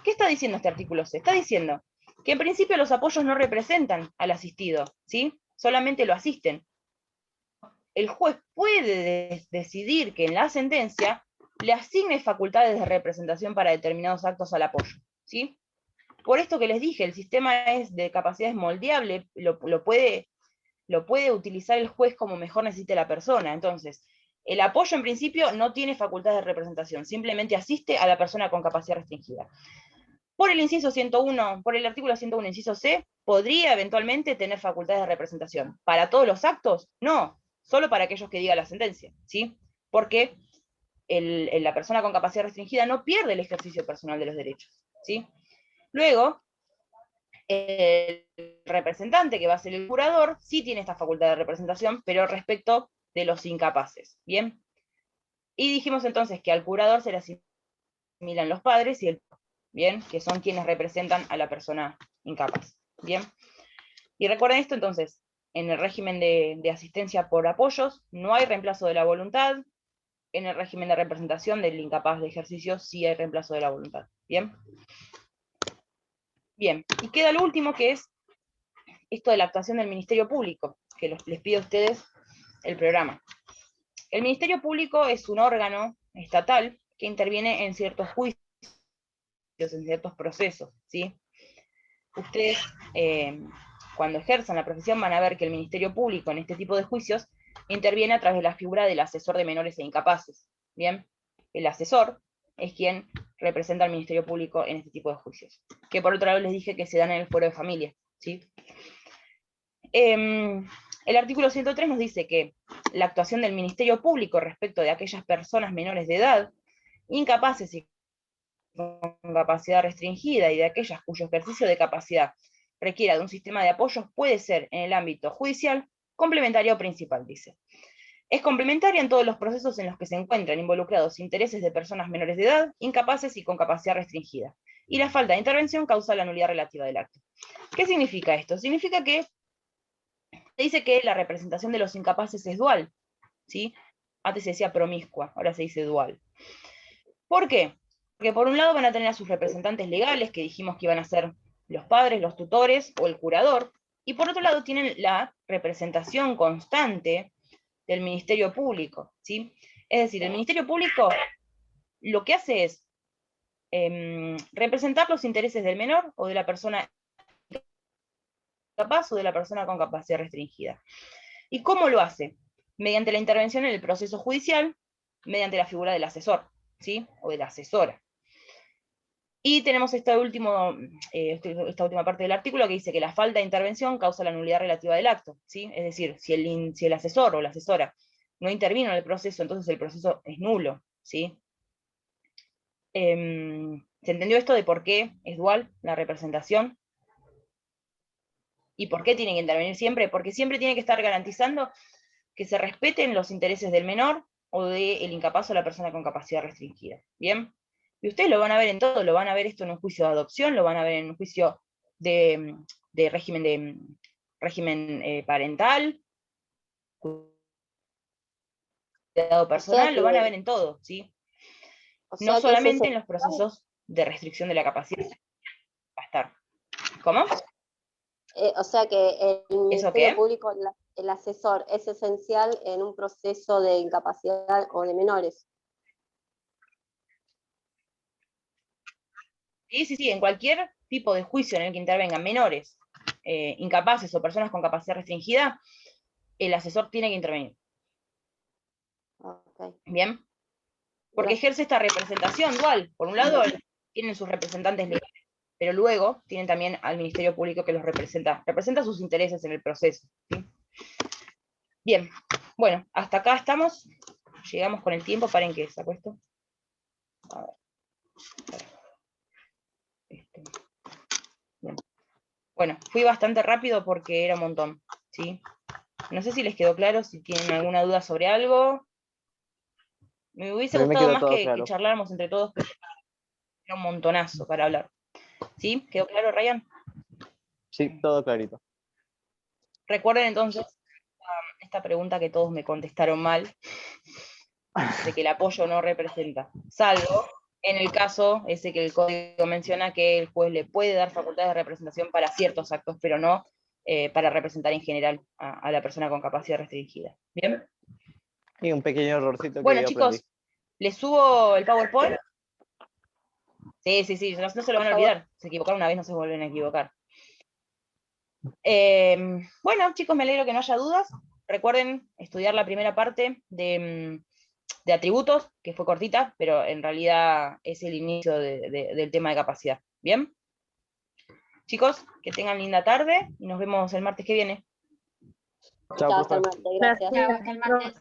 ¿Qué está diciendo este artículo C? Está diciendo que en principio los apoyos no representan al asistido, ¿sí? Solamente lo asisten. El juez puede decidir que en la sentencia le asigne facultades de representación para determinados actos al apoyo, ¿sí? Por esto que les dije, el sistema es de capacidades moldeable, lo puede utilizar el juez como mejor necesite la persona. Entonces, el apoyo en principio no tiene facultades de representación, simplemente asiste a la persona con capacidad restringida. Por el inciso 101, por el artículo 101, inciso C, podría eventualmente tener facultades de representación. ¿Para todos los actos? No, solo para aquellos que diga la sentencia, ¿sí? Porque la persona con capacidad restringida no pierde el ejercicio personal de los derechos, ¿sí? Luego, el representante, que va a ser el curador, sí tiene esta facultad de representación, pero respecto de los incapaces, ¿bien? Y dijimos entonces que al curador se le asimilan los padres y el ¿bien? Que son quienes representan a la persona incapaz, ¿bien? Y recuerden esto entonces, en el régimen de asistencia por apoyos, no hay reemplazo de la voluntad, en el régimen de representación del incapaz de ejercicio sí hay reemplazo de la voluntad, ¿bien? Bien, y queda lo último, que es esto de la actuación del Ministerio Público, que les pido a ustedes el programa. El Ministerio Público es un órgano estatal que interviene en ciertos juicios, en ciertos procesos, ¿sí? Ustedes, cuando ejerzan la profesión, van a ver que el Ministerio Público en este tipo de juicios interviene a través de la figura del asesor de menores e incapaces, ¿bien? El asesor es quien representa al Ministerio Público en este tipo de juicios. Que por otro lado les dije que se dan en el fuero de familia, ¿sí? El artículo 103 nos dice que la actuación del Ministerio Público respecto de aquellas personas menores de edad, incapaces y con capacidad restringida, y de aquellas cuyo ejercicio de capacidad requiera de un sistema de apoyos, puede ser en el ámbito judicial complementaria o principal, dice. Es complementaria en todos los procesos en los que se encuentran involucrados intereses de personas menores de edad, incapaces y con capacidad restringida. Y la falta de intervención causa la nulidad relativa del acto. ¿Qué significa esto? Significa que se dice que la representación de los incapaces es dual, ¿sí? Antes se decía promiscua, ahora se dice dual. ¿Por qué? Porque por un lado van a tener a sus representantes legales, que dijimos que iban a ser los padres, los tutores o el curador, y por otro lado tienen la representación constante del Ministerio Público, ¿sí? Es decir, el Ministerio Público lo que hace es representar los intereses del menor o de la persona incapaz o de la persona con capacidad restringida. ¿Y cómo lo hace? Mediante la intervención en el proceso judicial, mediante la figura del asesor, ¿sí? O de la asesora. Y tenemos esta última parte del artículo que dice que la falta de intervención causa la nulidad relativa del acto, ¿sí? Es decir, si el asesor o la asesora no intervino en el proceso, entonces el proceso es nulo, ¿sí? ¿Se entendió esto de por qué es dual la representación? ¿Y por qué tiene que intervenir siempre? Porque siempre tiene que estar garantizando que se respeten los intereses del menor o del incapaz o la persona con capacidad restringida, ¿bien? Y ustedes lo van a ver en todo, lo van a ver esto en un juicio de adopción, lo van a ver en un juicio de régimen parental, cuidado personal, lo van a ver en todo, ¿sí? No solamente en los procesos de restricción de la capacidad. Va a estar. ¿Cómo?
O sea que el Ministerio
qué?
Público, el asesor, es esencial en un proceso de incapacidad o de menores.
Sí, en cualquier tipo de juicio en el que intervengan menores, incapaces o personas con capacidad restringida, el asesor tiene que intervenir.
Okay.
¿Bien? Porque ejerce esta representación dual. Por un lado, tienen sus representantes legales, pero luego tienen también al Ministerio Público que los representa sus intereses en el proceso, ¿sí? Bien, bueno, hasta acá estamos. Llegamos con el tiempo, paren que saco esto. A ver. Bien. Bueno, fui bastante rápido porque era un montón, ¿sí? No sé si les quedó claro, si tienen alguna duda sobre algo. Me hubiese gustado más que charláramos entre todos, pero era un montonazo para hablar. ¿Sí? ¿Quedó claro, Ryan?
Sí, todo clarito.
Recuerden entonces esta pregunta que todos me contestaron mal, de que el apoyo no representa, salvo en el caso ese que el código menciona que el juez le puede dar facultades de representación para ciertos actos, pero no para representar en general a la persona con capacidad restringida. ¿Bien?
Y un pequeño errorcito que
bueno,
yo
chicos,
aprendí.
¿les subo el PowerPoint? Sí, no se lo van a olvidar. Se equivocaron una vez, no se vuelven a equivocar. Bueno, chicos, me alegro que no haya dudas. Recuerden estudiar la primera parte de atributos, que fue cortita, pero en realidad es el inicio del tema de capacidad. ¿Bien? Chicos, que tengan linda tarde y nos vemos el martes que viene.
Chao, hasta el martes. Gracias.
Chao, hasta el martes.